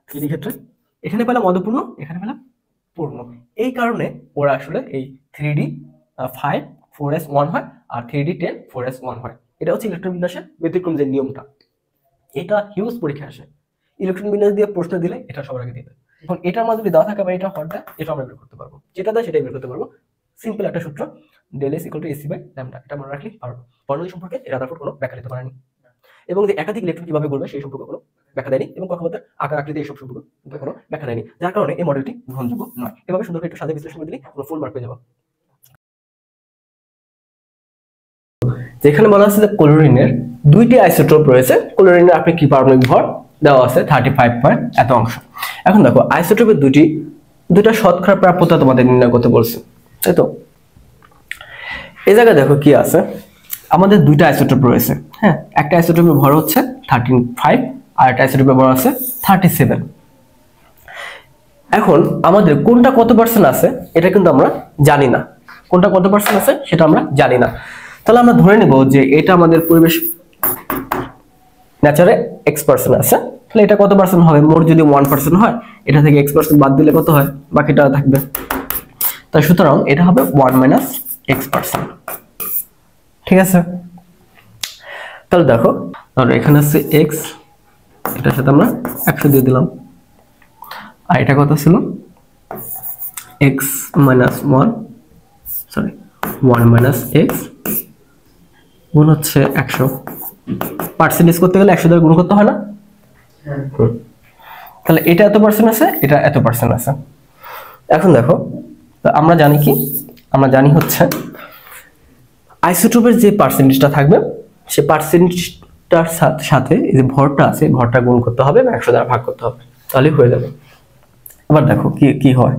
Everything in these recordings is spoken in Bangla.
3D ক্ষেত্রে এখানে পেলাম অর্ধপূর্ণ, এখানে পেলাম পূর্ণ। এই কারণে ওরা আসলে এই 3D 5 4s1 হয় আর 3D 10 4s1 হয়। এটা হচ্ছে ইলেকট্রন বিন্যাসের ব্যতিক্রম যে নিয়মটা, এটা হিউজ পরীক্ষা আসে। ইলেকট্রন বিন্যাস দিয়ে প্রশ্ন দিলে এটা সবার আগে দিবে। এখন এটার মধ্যে যদি দেওয়া থাকে বা এটা হরটা, এটা আমরা বের করতে পারবো, যেটা দেয় সেটাই বের করতে পারবো। সিম্পল একটা সূত্র, del s = ac/λ, এটা মনে রাখলেই পারবো। বর্ণালী সম্পর্কে রাদারফোর্ড কোনো ব্যাখ্যা দিতে পারেনি, এবং যে একাধিক ইলেকট্রন কিভাবে ঘুরবে সেই সম্পর্কে কোনো ব্যাখ্যা দেয়নি, এবং কক্ষপথের আকার আকৃতি এইসব সম্পর্কে কোনো ব্যাখ্যা দেয়নি, যার কারণে এই মডেলটি গ্রহণযোগ্য নয়। এভাবে সুন্দর করে একটু সাজিয়ে বিশ্লেষণ করে দিলে পুরো ফুল মার্ক পেয়ে যাবো। যেখানে বলা আছে যে ক্লোরিনের দুইটি আইসোটোপ রয়েছে, ক্লোরিনের আপনি কি পারমাণবিক ভর দেওয়া আছে 35 পয়েন্ট এত অংশ। এখন দেখো আইসোটোপের দুইটা শতকরা প্রাপ্যতা তোমাদের নির্ণয় করতে বলছে, তাই তো? এই জায়গায় দেখো কি আছে, আমাদের দুইটা আইসোটোপ রয়েছে, হ্যাঁ, একটা আইসোটোপের ভর হচ্ছে 35 আর একটা আইসোটোপের ভর আছে 37। এখন আমাদের কোনটা কত পার্সেন্ট আছে এটা কিন্তু আমরা জানি না, কোনটা কত পার্সেন্ট আছে সেটা আমরা জানি না। তাহলে আমরা ধরে নেব যে এটা আমাদের পরিবেশ নেচারে x% আছে, তাহলে এটা কত পার্সেন্ট হবে? মোট যদি 1% হয়, এটা থেকে x% বাদ দিলে কত হয়? বাকিটা থাকবে। তাই সুতরাং এটা হবে 1 - x%। ঠিক আছে, তাহলে দেখো, তাহলে এখানে আছে x, এটার সাথে আমরা 100 দিয়ে দিলাম, আর এটা কত ছিল? x - 1 সরি 1 - x গুণ হচ্ছে 100। পার্সেন্টেজ করতে গেলে 100 দ্বারা গুণ করতে হয় না? তাহলে এটা এত পার্সেন্ট আছে, এটা এত পার্সেন্ট আছে। এখন দেখো, আমরা জানি কি, আমরা জানি হচ্ছে আইসোটোপের যে পার্সেন্টেজটা থাকবে সে পার্সেন্টেজটার সাথে এই যে ভরটা আছে, ভরটা গুণ করতে হবে এবং 100 দ্বারা ভাগ করতে হবে, তাহলেই হয়ে যাবে। এবার দেখো কি হয়,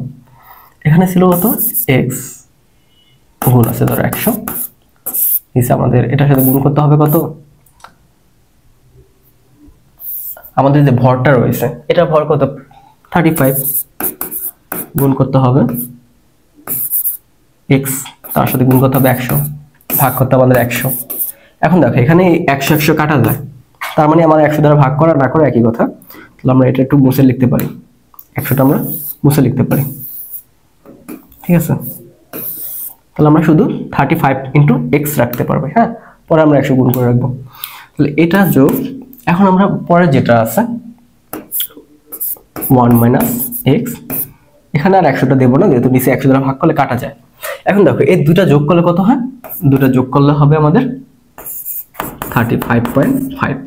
এখানে ছিল কত? x গুণ আছে ধরো 100, আমাদের এটার সাথে গুণ করতে হবে কত? আমাদের যে ভরটা রয়েছে, এটা ভর কত? 35, গুণ করতে হবে x, তার সাথে গুণ করতে হবে 100, ভাগ করতে হবে আমাদের 100। এখন দেখো এখানে 100 কাটা যায়, তার মানে আমার 100 দ্বারা ভাগ করা না করা একই কথা। তাহলে আমরা এটা একটু মুছে লিখতে পারি, 100টা আমরা মুছে লিখতে পারি, ঠিক আছে? তাহলে আমরা শুধু 35 × x রাখতে পারবো, হ্যাঁ, পরে আমরা 100 গুণ করে রাখবো। তাহলে এটা যোগ, এখন আমরা পরে যেটা আছে 1 - x, এখানে আর 100টা দেবো না, যেহেতু নিচে 100 দ্বারা ভাগ করলে কাটা যায়। এখন দেখো এই দুটা যোগ করলে কত হয়? দুটা যোগ করলে হবে আমাদের 35.5।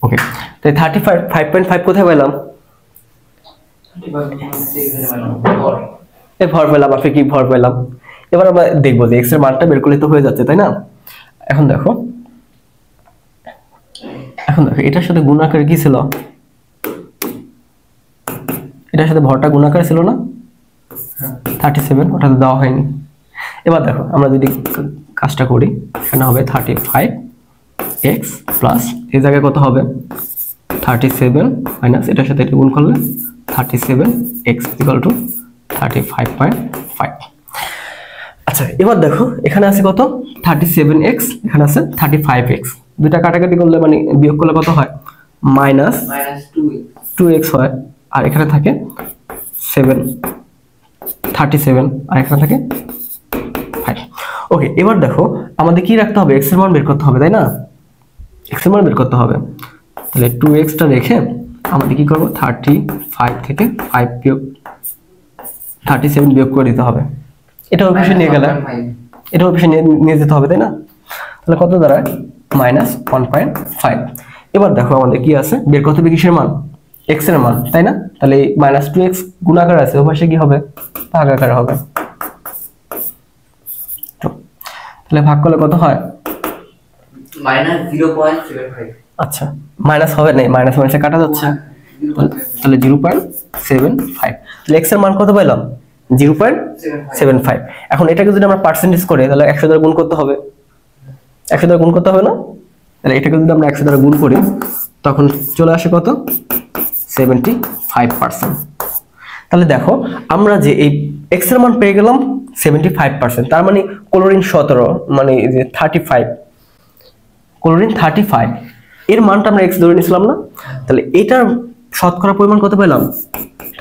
ওকে, তো 35.5 কোথায় পেলাম? এই ভর পেলাম, আপনি কি ভর পেলাম? এবার আমরা দেখবো যে x এর মানটা বের করলে তো হয়ে যাচ্ছে, তাই না? এখন দেখো এটার সাথে গুণ আকারে কি ছিল? এটার সাথে ভরটা গুণ আকারে ছিল না 37, ওটা তো দেওয়া হয়নি। এবার দেখো আমরা যদি কাজটা করি, এখানে হবে 35x প্লাস এই জায়গায় কত হবে? 37 মাইনাস এটার সাথে এটা গুণ করলে 37x = 35.5। আচ্ছা, এবার দেখো এখানে আছে কত? 37x, এখানে আছে 35x, দুইটা কাটাকাটি করলে মানে বিয়োগ করলে কত হয়? -2x হয়, আর এখানে থাকে 37, আর এখানে থাকে 5। ওকে, এবার দেখো আমাদের কি রাখতে হবে? x এর মান বের করতে হবে, তাই না? x এর মান বের করতে হবে, তাহলে 2x টা রেখে আমাদের কি করব? 35 থেকে 5 বিয়োগ 37 বিয়োগ করে দিতে হবে। এটা অফিসে নিয়ে গেলে এটা অফিসে নিয়ে যেতে হবে, তাই না? তাহলে কত দাঁড়ায়? -1.5। এবার দেখো আমাদের কি আছে, বের করতে হবে কিসের মান? x এর মান, তাই না? তাহলে -2x গুণাকার আছে, ওই পাশে কি হবে? ভাগাকার হবে। তাহলে ভাগ করলে কত হয়? -0.75। আচ্ছা, মাইনাস হবে না, মাইনাস মাইনাসে কাটা যাচ্ছে, তাহলে 0.75। তাহলে x এর মান কত পেলাম? 0.75। এখন এটাকে যদি আমরা পার্সেন্টেজ করি, তাহলে 100 দ্বারা গুণ করতে হবে, 100 দ্বারা গুণ করতে হবে না? তাহলে এটাকে যদি আমরা 100 দ্বারা গুণ করি, তখন চলে আসে কত? 75%। তাহলে দেখো আমরা যে এই x এর মান পেয়ে গেলাম 75%, তার মানে ক্লোরিন 17, মানে যে 35, ক্লোরিন 35 এর মানটা আমরা x ধরে নিছিলাম না, তাহলে এটার শতকরা পরিমাণ কত পেলাম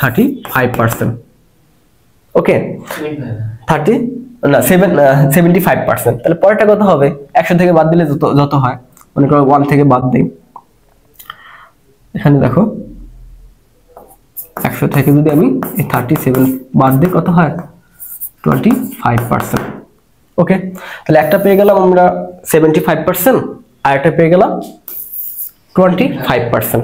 35%। ওকে 75%। তাহলে পরেরটা কত হবে 100 থেকে বাদ দিলে যত হয়, মনে করো 1 থেকে বাদ দেই, এখানে দেখো 100 থেকে যদি আমি 37 বাদ দিই কত হয় 25%। ওকে, তাহলে একটা পেয়ে গেলাম আমরা 75% আর একটা পেয়ে গেলাম 25%।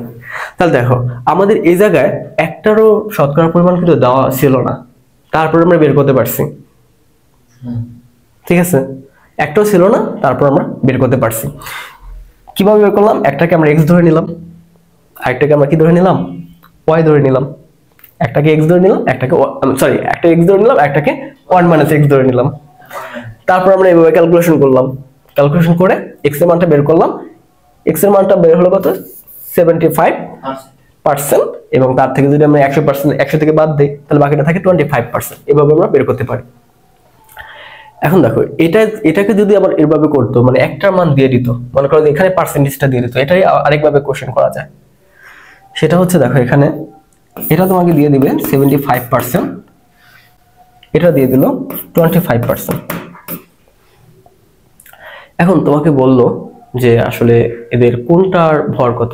তাহলে দেখো আমাদের এই জায়গায় একটারও শতকরা পরিমাণ কিন্তু দেওয়া ছিল না, তারপর আমরা বের করতে পারছি। ঠিক আছে, একটাও ছিল না, তারপর আমরা বের করতে পারছি। কিভাবে বের করলাম, একটাকে আমরা x ধরে নিলাম, আরেকটাকে আমরা কি ধরে নিলাম y ধরে নিলাম, একটাকে x ধরে নিলাম, একটাকে একটা x ধরে নিলাম, একটাকে 1 - x ধরে নিলাম। তারপর আমরা এইভাবে ক্যালকুলেশন করলাম, ক্যালকুলেশন করে x এর মানটা বের করলাম। x এর মানটা বের হলো কত 75%, এবং তার থেকে যদি আমরা 100% থেকে বাদ দেই তাহলে বাকিটা থাকে 25%। এভাবে আমরা বের করতে পারি। এখন দেখো এটাকে যদি আবার এভাবে করতো, মানে একটার মান দিয়ে দিত, মনে করো এখানে পার্সেন্টেজটা দিয়ে দিত, এটাই আরেকভাবে কোশ্চেন করা যায়। সেটা হচ্ছে দেখো এখানে এটা তোমাকে দিয়ে দিবে 75%, এটা দিয়ে দিল 25%। এখন তোমাকে বললো যে আসলে এদের কোনটার ভর কত,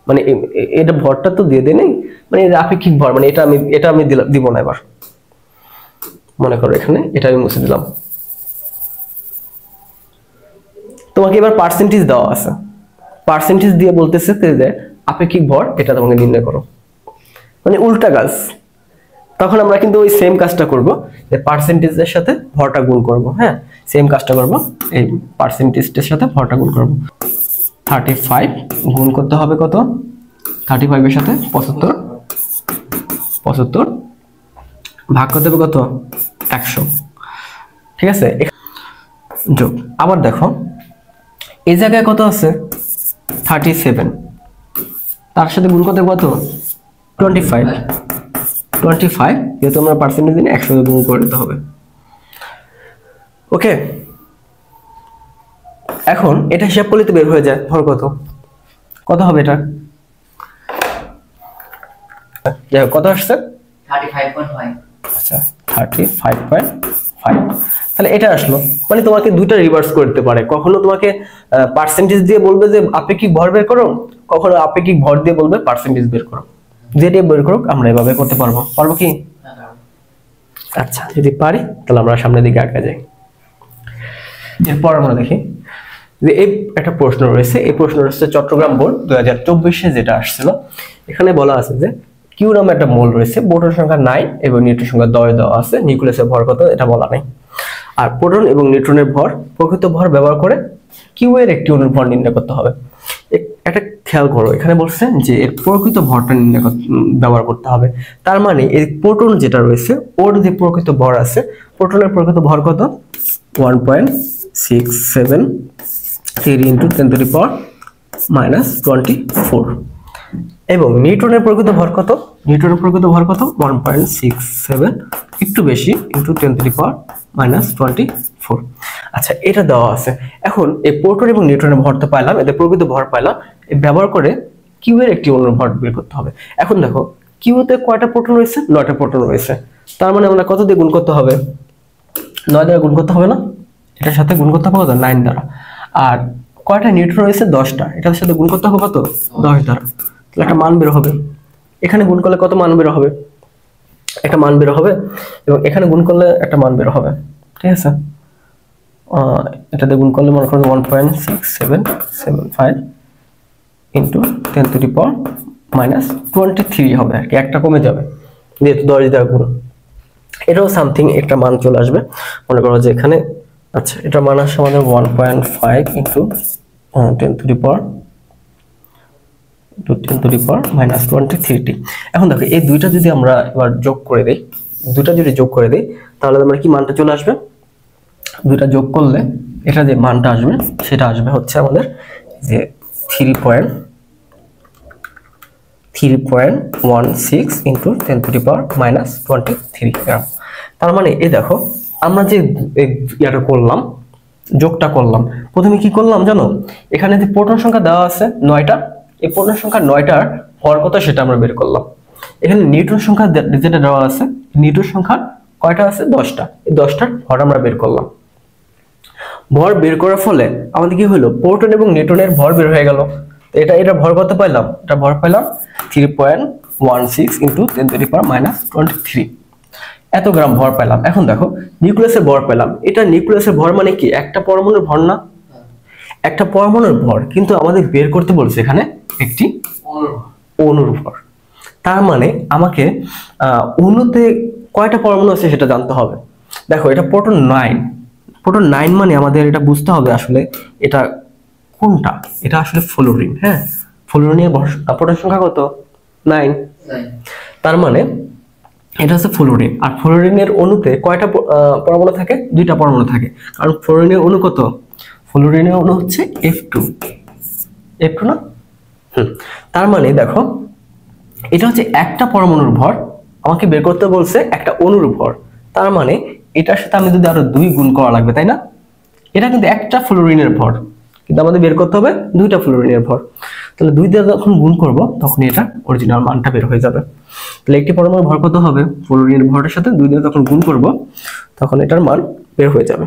মানে এটা ভরটা তো দিয়ে দেয় নেই, মানে এর আপেক্ষিক ভর, মানে এটা আমি দিব না। এবার মনে করো এখানে এটা আমি মুছে দিলাম, তোমাকে এবার পার্সেন্টেজ দেওয়া আছে, পার্সেন্টেজ দিয়ে বলতেছে যে আপেক্ষিক ভর এটা তোমাকে নির্ণয় করো, মানে উল্টা কাজ। তখন আমরা কিন্তু ওই সেম কাজটা করব, যে পার্সেন্টেজের সাথে ভরটা গুণ করব। হ্যাঁ, সেম কাজটা করব, এই পার্সেন্টেজের সাথে ভরটা গুণ করব। 35 গুণ করতে হবে কত, 35 এর সাথে 75 ভাগ করতে হবে কত 100। ঠিক আছে, যোগ। আবার দেখো এই জায়গায় কত আছে 37, তার সাথে গুণ করতে কত 25, যেহেতু আমরা পার্সেন্টেজ দিনে 100 গুণ করে দিতে হবে। ওকে, এখন এটা হিসাব করলে তো বের হয়ে যায় ভর কত হবে এটা, কত আসছে 35.5। আচ্ছা 35.5। তাহলে এটা আসলো, মানে তোমাকে দুইটা রিভার্স করতে পারে, কখনো তোমাকে পার্সেন্টেজ দিয়ে বলবে যে আপেক্ষিক ভর বের করো, কখনো আপেক্ষিক ভর দিয়ে বলবে পার্সেন্টেজ বের করো। যেটা বের করুক আমরা এভাবে করতে পারবো কি? আচ্ছা, যদি পারি তাহলে আমরা সামনের দিকে আগে যাই। এরপর আমরা দেখি যে এই একটা প্রশ্ন রয়েছে, এই প্রশ্ন রয়েছে চট্টগ্রাম বোর্ড 2024-এ যেটা আসছিল। এখানে বলা আছে যে কিউ নামে একটা মোল রয়েছে, প্রোটন সংখ্যা 9 এবং নিউট্রন সংখ্যা 10 দেওয়া আছে, নিউক্লিয়াসের ভর কত এটা বলা নাই। আর প্রোটন এবং নিউট্রনের ভর, প্রকৃত ভর ব্যবহার করে কিউ এর একটি অণুর ভর নির্ণয় করতে হবে। একটা খেয়াল করো, এখানে বলছে যে এর প্রকৃত ভরটা ব্যবহার করতে হবে। তার মানে এই প্রোটন যেটা রয়েছে ওর যে প্রকৃত ভর আছে, প্রোটনের প্রকৃত ভর কত 1.673 × 10⁻⁻24, এবং নিউটনের প্রকৃত ভর কত, 1.67 একটু বেশি × 10⁻⁻24। আচ্ছা, এটা দেওয়া আছে। এখন এই প্রোটন এবং নিউট্রনের ভর তো পাইলাম, এদের প্রকৃত ভর পাইলাম, ব্যবহার করে কিউ এর একটি অণুর ভর বের করতে হবে। এখন দেখো কিউতে কয়টা প্রোটন রয়েছে, 9টা প্রোটন রয়েছে। তার মানে আমরা কত দিয়ে গুণ করতে হবে, 9 দ্বারা গুণ করতে হবে না, এটার সাথে গুণ করতে হবে কত 9 দ্বারা। আর কয়টা নিউট্রন রয়েছে 10টা, এটার সাথে গুণ করতে হবে কত 10 দ্বারা। তাহলে একটা মান বের হবে, এখানে গুণ করলে কত মান বের হবে, একটা মান বের হবে, এবং এখানে গুণ করলে একটা মান বের হবে। ঠিক আছে, এটাতে গুণ করলে মনে করো 1.6775 × 10⁻⁻23 হবে আর কি, একটা কমে যাবে যেহেতু 10 দ্বারা গুণ। এটাও সামথিং একটা মান চলে আসবে, মনে করো যে এখানে। আচ্ছা, এটা মান আসছে আমাদের 1.5 × 10⁻⁻23। এখন দেখো এই দুইটা যদি আমরা এবার যোগ করে দেই, তাহলে আমরা কি মানটা চলে আসবে, দুইটা যোগ করলে এটা যে মানটা আসবে সেটা আসবে হচ্ছে আমাদের যে 3.16 × 10⁻⁻23 গ্রাম। তার মানে এই দেখো আমরা যে ইয়াটা করলাম, যোগটা করলাম। প্রথমে কি করলাম জানো, এখানে যে প্রোটন সংখ্যা দেওয়া আছে 9টা, এই প্রোটন সংখ্যা 9টার ভর কত সেটা আমরা বের করলাম। এখানে নিউটন সংখ্যা যেটা দেওয়া আছে, নিউটন সংখ্যা কয়টা আছে 10টা, এই 10টার ভর আমরা বের করলাম। ভর বের করার ফলে আমাদের কি হলো, প্রোটন এবং নিউটনের ভর বের হয়ে গেল। এটা ভর কত পাইলাম, এটা ভর পাইলাম 3.16 ইন্টু 10⁻⁻23 এত গ্রাম ভর পেলাম। এখন দেখো নিউক্লিয়াসের ভর পেলাম, এটা নিউক্লিয়াসের ভর মানে কি একটা পরমাণুর ভর না, একটা পরমাণুর ভর, কিন্তু আমাদের বের করতে বলছে এখানে একটি অণুর ভর। তার মানে আমাকে অণুতে কয়টা পরমাণু আছে সেটা জানতে হবে। দেখো এটা প্রোটন 9, প্রোটন 9 মানে আমাদের এটা বুঝতে হবে আসলে এটা কোনটা, এটা আসলে ফ্লোরিন। হ্যাঁ, ফ্লোরিনের প্রোটন সংখ্যা কত 9, তার মানে এটা হচ্ছে ফ্লোরিন। আর ফ্লোরিনের অণুতে কয়টা পরমাণু থাকে, 2টা পরমাণু থাকে, কারণ ফ্লোরিনের অণু কত, ফ্লোরিনের অণু হচ্ছে F2 না। তার মানে দেখো এটা হচ্ছে একটা পরমাণুর ভর, আমাকে বের করতে বলছে একটা অণুর ভর। তার মানে এটার সাথে আমি যদি আরো 2 গুণ করা লাগবে, তাই না? এটা কিন্তু একটা ফ্লোরিনের ভর, কিন্তু আমাদের বের করতে হবে 2টা ফ্লোরিনের ভর। তাহলে 2 দিয়ে যখন গুণ করব তখন এটা অরিজিনাল মানটা বের হয়ে যাবে। তাহলে একটি পরমাণুর ভর কত হবে, ফ্লোরিনের ভরের সাথে 2 দিয়ে যখন গুণ করব তখন এটার মান বের হয়ে যাবে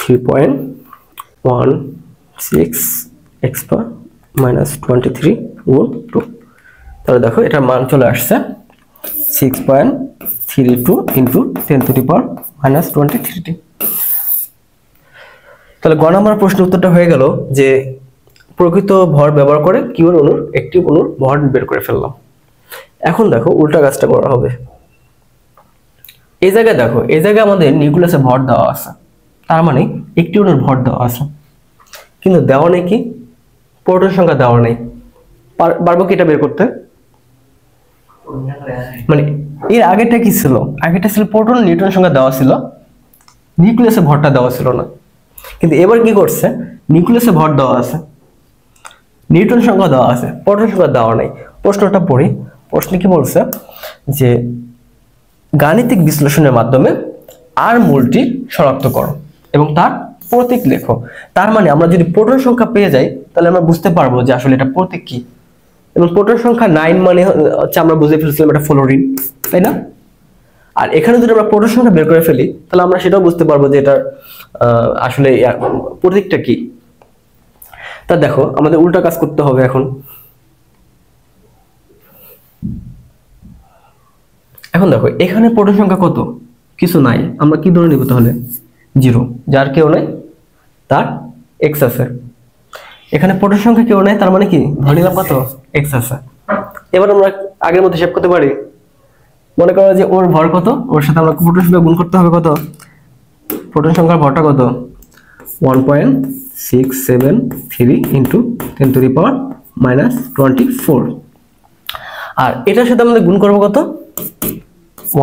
3.16 গুণ 2। তাহলে দেখো এটার মান চলে আসছে 6.32 ইন্টু 10⁻⁻23। তাহলে গ নম্বর প্রশ্নের উত্তরটা হয়ে গেল যে প্রকৃত ভর ব্যবহার করে কিউর অণুর একটি অণুর ভর বের করে ফেললাম। এখন দেখো উল্টা কাজটা করা হবে। এই জায়গায় দেখো, এই জায়গায় আমাদের নিউক্লিয়াসের ভর দেওয়া আছে, তার মানে একটি অণুর ভর দেওয়া আছে, কিন্তু দেওয়া নেই কি প্রোটন সংখ্যা দেওয়া নেই। পারবো কি এটা বের করতে? মানে এর আগেটা কি ছিল, আগেটা ছিল প্রোটন নিউট্রন সংখ্যা দেওয়া ছিল, নিউক্লিয়াসের ভরটা দেওয়া ছিল না। কিন্তু এবার কি করছে, নিউক্লিয়াসে ভর দেওয়া আছে, নিউটন সংখ্যা দেওয়া আছে, প্রোটন সংখ্যা দেওয়া নাই। প্রশ্নটা পড়ি, প্রশ্নে কি বলছে যে গাণিতিক বিশ্লেষণের মাধ্যমে আর মূলটি শনাক্ত করো এবং তার প্রতীক লেখো। তার মানে আমরা যদি প্রোটন সংখ্যা পেয়ে যাই তাহলে আমরা বুঝতে পারবো যে আসলে এটা প্রতীক কি। এবং প্রোটন সংখ্যা 9 মানে হচ্ছে আমরা বুঝে ফেলছিলাম এটা ফ্লোরিন, তাই না? আর এখানে যদি আমরা প্রোটন সংখ্যা বের করে ফেলি তাহলে আমরা সেটাও বুঝতে পারবো যে এটার আসলে প্রতীকটা কি। তা দেখো আমাদের উল্টা কাজ করতে হবে এখন। এখন দেখো এখানে প্রোটন সংখ্যা কত, কিছু নাই, আমরা কি ধরে নিব তাহলে 0, যার কেউ নাই তার x আছে। এখানে প্রোটন সংখ্যা কেউ নাই, তার মানে কি ধরে নিলাম কত x আছে। এবার আমরা আগের মতো হিসাব করতে পারি। মনে করো যে ওর ভর কত, ওর সাথে আমরা প্রোটন সংখ্যা গুণ করতে হবে কত, প্রোটন সংখ্যার ভরটা কত 1.673 ইন্টু 10⁻⁻24। আর এটার সাথে আমাদের গুণ করবো কত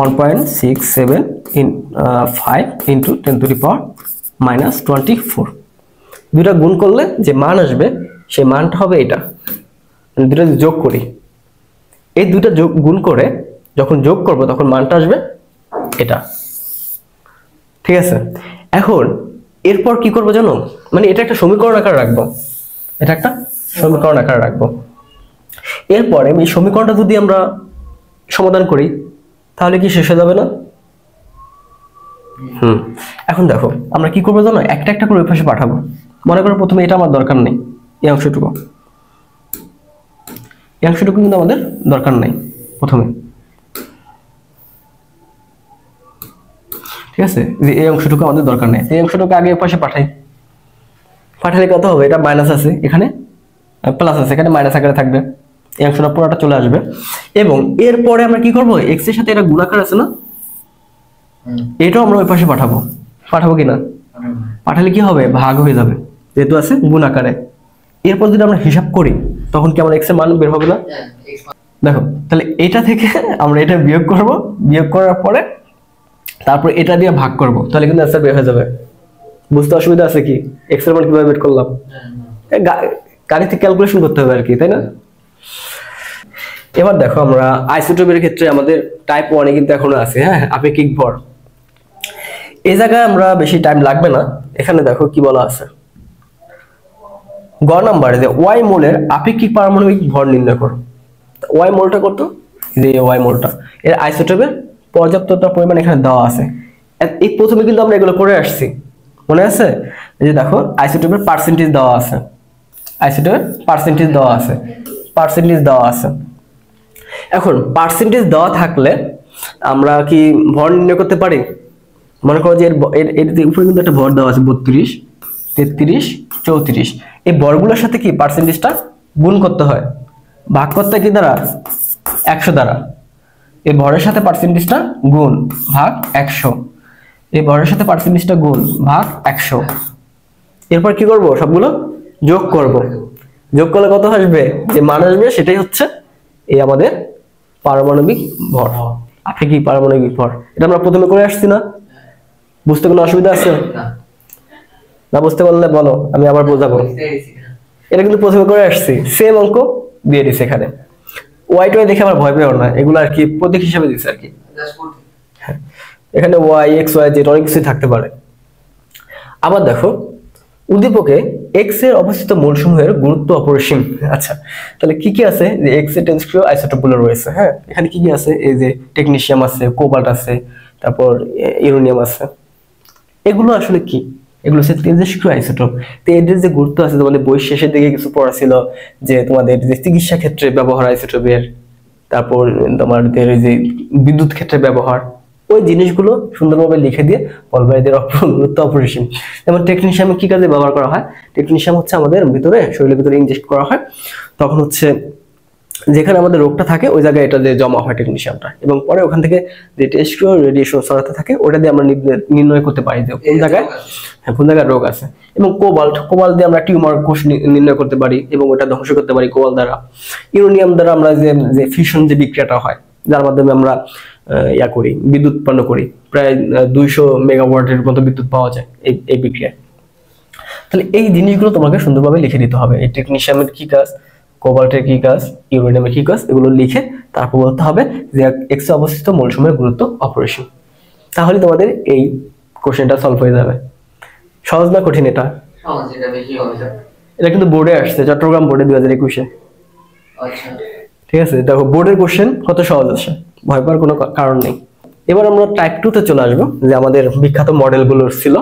1.675 ইন্টু 10⁻⁻24। দুইটা গুণ করলে যে মান আসবে সেই মানটা হবে এটা। দুটো যোগ করি, এই দুইটা গুণ করে যখন যোগ করব তখন মানটা আসবে এটা। ঠিক আছে, এখন এরপর কি করব জানো, মানে এটা একটা সমীকরণ আকারে রাখবো, এটা একটা সমীকরণ আকারে রাখবো। এরপরে এই সমীকরণটা যদি আমরা সমাধান করি তাহলে কি শেষ হয়ে যাবে না? এখন দেখো আমরা কি করবো জানো, একটা একটা করে ওই পাশে পাঠাবো। মনে করো প্রথমে এটা আমার দরকার নেই, এই অংশটুকু কিন্তু আমাদের দরকার নাই প্রথমে। ঠিক আছে, যে এই অংশটুকু আমাদের দরকার নেই, এই অংশটুকু আগে পাশে পাঠালে কত হবে, এটা মাইনাস আছে এখানে প্লাস আছে, এখানে মাইনাস আকারে থাকবে, এই অংশটা পুরোটা চলে আসবে। এবং এরপরে আমরা কি করব, এক্স এর সাথে এটা গুণাকার আছে না, এটাও আমরা ওই পাশে পাঠাবো কিনা, পাঠালে কি হবে ভাগ হয়ে যাবে যেহেতু আছে গুণ আকারে। এরপর যদি আমরা হিসাব করি তখন কি আমার এক্স এর মান বের হবে না? দেখো তাহলে এটা থেকে আমরা এটা বিয়োগ করব, বিয়োগ করার পরে তারপর এটা দিয়ে ভাগ করব, তাহলে কিন্তু অ্যান্সার বের হয়ে যাবে। বুঝতে অসুবিধা আছে কি, এক্স এর মান কিভাবে বের করলাম? গাণিতিক ক্যালকুলেশন করতে হবে আর কি, তাই না? এবার দেখো আমরা আইসোটোপের ক্ষেত্রে আমাদের টাইপ 1 এ কিন্তু এখনো আছে, হ্যাঁ, আপেক্ষিক ভর। এই জায়গায় আমরা বেশি টাইম লাগবে না, এখানে দেখো কি বলা আছে। গ নাম্বারে যে ওয়াই মোলের আপেক্ষিক পারমাণবিক ভর নির্ণয় করো। ওয়াই মোলটা কত, যে ওয়াই মোলটা এর আইসোটোপের পর্যাপ্ততা পরিমাণ এখানে দেওয়া আছে। এই প্রথমে কিন্তু আমরা এগুলো করে আসছি, মনে আছে? এই যে দেখো আইসোটোপের পার্সেন্টেজ দেওয়া আছে, আইসোটোপের পার্সেন্টেজ দেওয়া আছে, পার্সেন্টেজ দেওয়া আছে। এখন পার্সেন্টেজ দেওয়া থাকলে আমরা কি ভর নির্ণয় করতে পারি? মনে করো যে এর উপরে কিন্তু একটা ভর দেওয়া আছে 32, 33, 34। এই ভরগুলোর সাথে কি পার্সেন্টেজটা গুণ করতে হয়, ভাগ করতে কি দ্বারা 100 দ্বারা। এই ভরের সাথে পার্সেন্টেজটা গুণ ভাগ 100, এই ভরের সাথে পার্সেন্টেজটা গুণ ভাগ 100। এরপর কি করব, সবগুলো যোগ করব। যোগ করলে কত আসবে, যে মান আসবে সেটাই হচ্ছে এই আমাদের পারমাণবিক ভর, আপেক্ষিক পারমাণবিক ভর। এটা আমরা প্রথমে করে আসছি না? বুঝতে কোনো অসুবিধা আছে? না বুঝতে পারলে বলো, আমি আবার বোঝাবো। এটা কিন্তু প্রথমে করে আসছি, সেম অঙ্ক দিয়ে দিছে এখানে। ওয়াই টোয়াই দেখে আমার ভয় পেও না, এগুলো আর কি প্রতীক হিসেবে দিচ্ছে আর কি। এখানে ওয়াই, এক্স, ওয়াই, জেড অনেক কিছুই থাকতে পারে। আবার দেখো উদ্দীপকে এক্স এর অবস্থিত মোলসমূহের গুরুত্ব অপরিসীম। আচ্ছা, তাহলে কি কি আছে, যে এক্স এর তেজস্ক্রিয় আইসোটোপগুলো রয়েছে। হ্যাঁ, এখানে কি কি আছে, এই যে টেকনিশিয়াম আছে, কোবাল্ট আছে, তারপর ইউরেনিয়াম আছে। এগুলো আসলে কি, এগুলো হচ্ছে তেজস্ক্রিয় আইসোটোপ। তো এদের যে গুরুত্ব আছে, তোমাদের বই শেষের দিকে কিছু পড়া ছিল যে তোমাদের যে চিকিৎসা ক্ষেত্রে ব্যবহার আইসোটোপের, তারপর তোমাদের যে বিদ্যুৎ ক্ষেত্রে ব্যবহার, ওই জিনিসগুলো সুন্দরভাবে লিখে দিয়ে বলবা এদের গুরুত্ব অপরিসীম। যেমন টেকনিশিয়াম কি কাজে ব্যবহার করা হয়, টেকনিশিয়াম হচ্ছে আমাদের ভিতরে, শরীরের ভিতরে ইনজেক্ট করা হয়, তখন হচ্ছে যেখানে আমাদের রোগটা থাকে ওই জায়গায় এটা যে জমা হয় টেকনিশিয়ামটা, এবং পরে ওখান থেকে যে টেস্টিকুলার রেডিয়েশন ছড়াতে থাকে ওটা দিয়ে আমরা নির্ণয় করতে পারি যে কোন জায়গায়, হ্যাঁ, কোন জায়গায় রোগ আছে। এবং কোবাল্ট দিয়ে আমরা টিউমার কোষ নির্ণয় করতে পারি এবং ওটা ধ্বংস করতে পারি কোবাল্ট দ্বারা। ইউরেনিয়াম দ্বারা আমরা যে ফিউশন যে বিক্রিয়াটা হয়, যার মাধ্যমে আমরা করি, বিদ্যুৎ উৎপন্ন করি, প্রায় 200 মেগাওয়াটের মতো বিদ্যুৎ পাওয়া যায় এই বিক্রিয়ায়। তাহলে এই জিনিসগুলো তোমাকে সুন্দরভাবে লিখে দিতে হবে, এই টেকনিশিয়ামের কি কাজ, কোবাল্টের কি কাজ, ইউরেনিয়ামের কি কাজ, এগুলো লিখে তারপর বলতে হবে যে এক্স এ অবস্থিত মোলসমূহের গুরুত্ব অপরিসীম। তাহলে তোমাদের এই কোশ্চেনটা সলভ হয়ে যাবে। সহজ না কঠিন এটা? এটা কিন্তু বোর্ডে আসছে, চট্টগ্রাম বোর্ডে 2021-এ। আচ্ছা, ঠিক আছে, দেখো বোর্ডের কোশ্চেন কত সহজ আসে, ভয় পাওয়ার কোনো কারণ নেই। এবার আমরা টাইপ 2 তে চলে আসবো, যে আমাদের বিখ্যাত মডেলগুলো ছিল,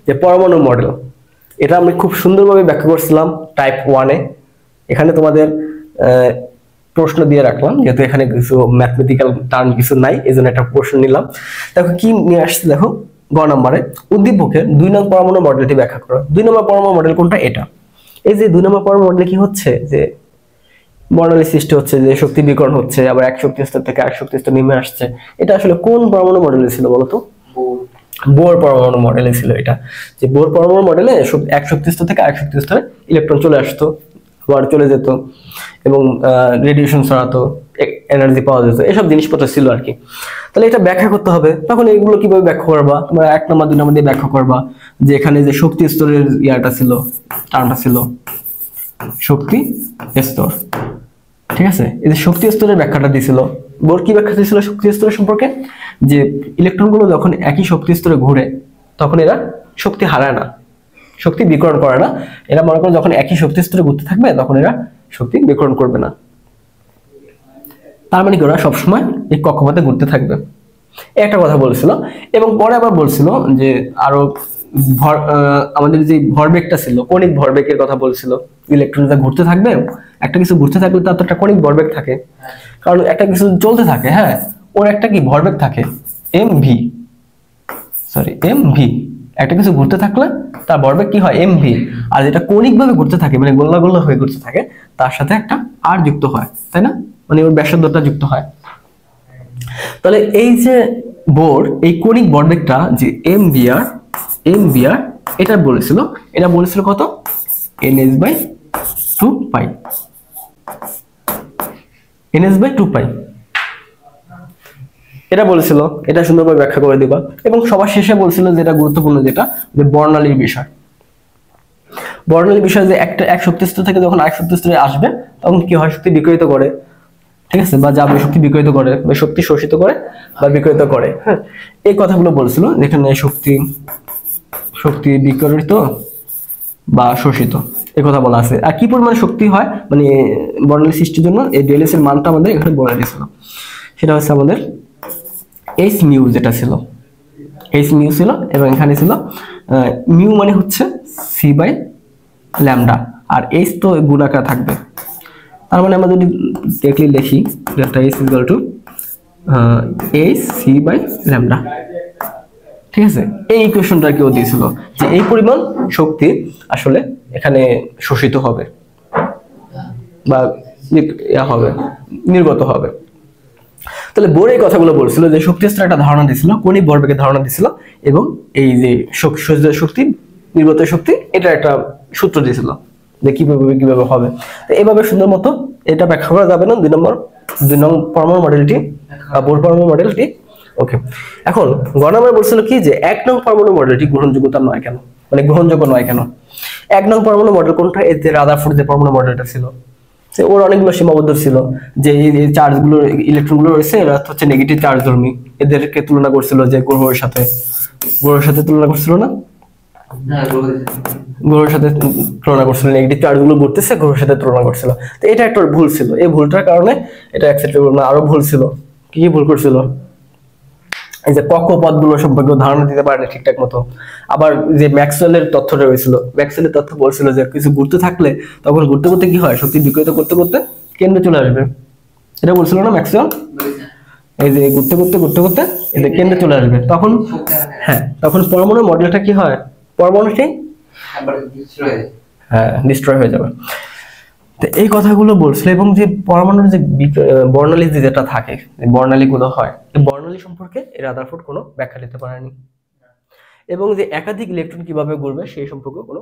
যে পরমাণু মডেল। এটা আমি খুব সুন্দরভাবে ব্যাখ্যা করছিলাম টাইপ 1-এ। এখানে তোমাদের প্রশ্ন দিয়ে রাখলাম, যেহেতু এখানে কিছু ম্যাথমেটিক্যাল টার্ম কিছু নাই, এই জন্য একটা প্রশ্ন নিলাম। দেখো কি নিয়ে আসছে, দেখো গ নম্বরে উদ্দীপকের 2 নং পরমাণু মডেলটি ব্যাখ্যা করো। 2 নম্বর পরমাণু মডেল কোনটা? এটা। এই যে 2 নম্বর পরমাণু মডেলে কি হচ্ছে, যে বর্ণালী সৃষ্টি হচ্ছে, যে শক্তি বিকরণ হচ্ছে, আবার এক শক্তি স্তর থেকে আরেক শক্তি স্তর নেমে আসছে। এটা আসলে কোন পরমাণু মডেলে ছিল বলতো? বোর পরমাণু মডেলে ছিল এটা। যে বোর পরমাণু মডেলে এক শক্তি স্তর থেকে আরেক শক্তি স্তরে ইলেকট্রন চলে আসতো, আবার চলে যেত, এবং রেডিয়েশন ছড়াতো, এনার্জি পাওয়া যেত, এসব জিনিসপত্র ছিল আর কি। তাহলে এটা ব্যাখ্যা করতে হবে। তখন এগুলো কিভাবে ব্যাখ্যা করবা? তোমরা 1 নম্বর 2 নম্বর দিয়ে ব্যাখ্যা করবা, যে এখানে যে শক্তি স্তরের ইয়াটা ছিল, টার্মটা ছিল শক্তি স্তর। ঠিক আছে, এই যে শক্তি স্তরের ব্যাখ্যাটা দিছিল, বোর কি ব্যাখ্যা দিয়েছিল শক্তি স্তরের সম্পর্কে? যে ইলেকট্রনগুলো যখন একই শক্তি স্তরে ঘুরে তখন এরা শক্তি হারায় না, শক্তি বিকরণ করে না। এরা মনে করো যখন একই শক্তি স্তরে ঘুরতে থাকবে তখন এরা শক্তি বিকরণ করবে না। তার মানে কি ওরা সবসময় এই কক্ষপথে ঘুরতে থাকবে, একটা কথা বলেছিল। এবং পরে আবার বলছিল যে আরো আমাদের যে ভরবেগটা ছিল, কণিক ভরবেগের কথা বলছিল। ইলেকট্রনটা ঘুরতে থাকবে, একটা কিছু ঘুরতে থাকলে তার তো একটা কণিক ভরবেগ থাকে, কারণ একটা কিছু চলতে থাকে, হ্যাঁ, ওর একটা কি ভরবেগ থাকে, এমভি। একটা কিছু ঘুরতে থাকলে তার ভরবেগ কি হয়, এমভি। আর যেটা কণিক ভাবে ঘুরতে থাকে, মানে গোল্লা গোল্লা হয়ে ঘুরতে থাকে, তার সাথে একটা আর যুক্ত হয়, তাই না? মানে ওর ব্যাসার্ধটা যুক্ত হয়। তাহলে এই যে বোর এই কণিক ভরবেগটা যে এমভিআর এটা বলেছিল কত, ns/2π। এটা বলেছিল, এটা সুন্দরভাবে ব্যাখ্যা করে দিবা। এবং সবার শেষে বলছিল যেটা গুরুত্বপূর্ণ, যেটা যে বর্ণালীর বিষয়। বর্ণালীর বিষয় যে এক শক্তি স্তর থেকে যখন আরেক শক্তি স্তরে আসবে তখন কি হয়, শক্তি বিকিরিত করে। ঠিক আছে, বা যাবে শক্তি বিকিরিত করে বা শক্তি শোষিত করে বা বিকিরিত করে। হ্যাঁ, এই কথাগুলো বলছিল যেখানে শক্তি শক্তি বিকিরিত বা শোষিত এই কথা বলা আছে। আর কি পরিমাণ শক্তি হয় মানে বর্ণালী সৃষ্টির জন্য এই ডেলএস এর মানটা আমাদের এখানে বলে দিয়েছিল, সেটা হচ্ছে আমাদের এইচ মিউ যেটা ছিল, এইচ মিউ ছিল এবং এখানে ছিল মিউ মানে হচ্ছে সি বাই ল্যামডা, আর এইচ তো গুণাকার থাকবে। তার মানে আমরা যদি দেখলি লিখি delta H equal to H C by lambda. ঠিক আছে, এই ইকুয়েশনটা কেউ দিয়েছিল যে এই পরিমাণ শক্তি আসলে এখানে শোষিত হবে বা হবে, নির্গত হবে। তাহলে বোর এই কথাগুলো বলছিল যে শক্তি স্তরের একটা ধারণা দিছিল, কণিক ভরবেগের ধারণা দিছিল, এবং এই যে শক্তি নির্গত শক্তি এটা একটা সূত্র দিয়েছিল যে কিভাবে হবে। তো এইভাবে সুন্দর মতো এটা ব্যাখ্যা করা যাবে না 2 নং পরমাণু মডেলটি বা বোর পরমাণু মডেলটি। ওকে, এখন গণনা বলছিল কি যে 1 নং পরমাণু মডেলটি গ্রহণযোগ্যতা নয় কেন, মানে গ্রহণযোগ্য নয় কেন। 1 নং পরমাণু মডেল কোনটা, এই যে রাদারফোর্ড যে পরমাণু মডেলটা ছিল, ওর অনেকগুলো সীমাবদ্ধ ছিল, যে এই চার্জগুলো ইলেকট্রনগুলো রয়েছে এরা হচ্ছে নেগেটিভ চার্জ ধর্মী, এদেরকে তুলনা করছিল যে গ্রহের সাথে তুলনা করছিল না, গ্রহের সাথে তুলনা করছিল, নেগেটিভ চার্জগুলো ঘুরতেছে গ্রহের সাথে তুলনা করছিল। তো এটা একটা ভুল ছিল, এই ভুলটার কারণে এটা অ্যাকসেপ্টেবল না। আরো ভুল ছিল, কি ভুল করছিল, এই যে কক্ষপথগুলো সম্পর্কে ধারণা দিতে পারেনি ঠিকঠাক মতো। আবার যে ম্যাক্সওয়েলের তথ্যটা রয়েছিল, ম্যাক্সওয়েলের তথ্য বলছিল যে কিছু ঘুরতে থাকলে তখন ঘুরতে করতে কি হয়, শক্তি বিকিরিত করতে করতে কেন্দ্রে চলে আসবে, এটা বলছিল না ম্যাক্সওয়েল। এই যে ঘুরতে করতে এদের কেন্দ্রে চলে আসবে, তখন হ্যাঁ তখন পরমাণু মডেলটা কি হয়, পরমাণুটি হ্যাঁ ডিস্ট্রয় হয়ে যাবে। তো এই কথাগুলো বলছিল, এবং যে পরমাণুর যে বর্ণালী যেটা থাকে, বর্ণালী গুলো হয়, এই বর্ণালী সম্পর্কে এই রাদারফোর্ড কোনো ব্যাখ্যা দিতে পারেনি, এবং যে একাধিক ইলেকট্রন কিভাবে ঘুরবে সেই সম্পর্কে কোনো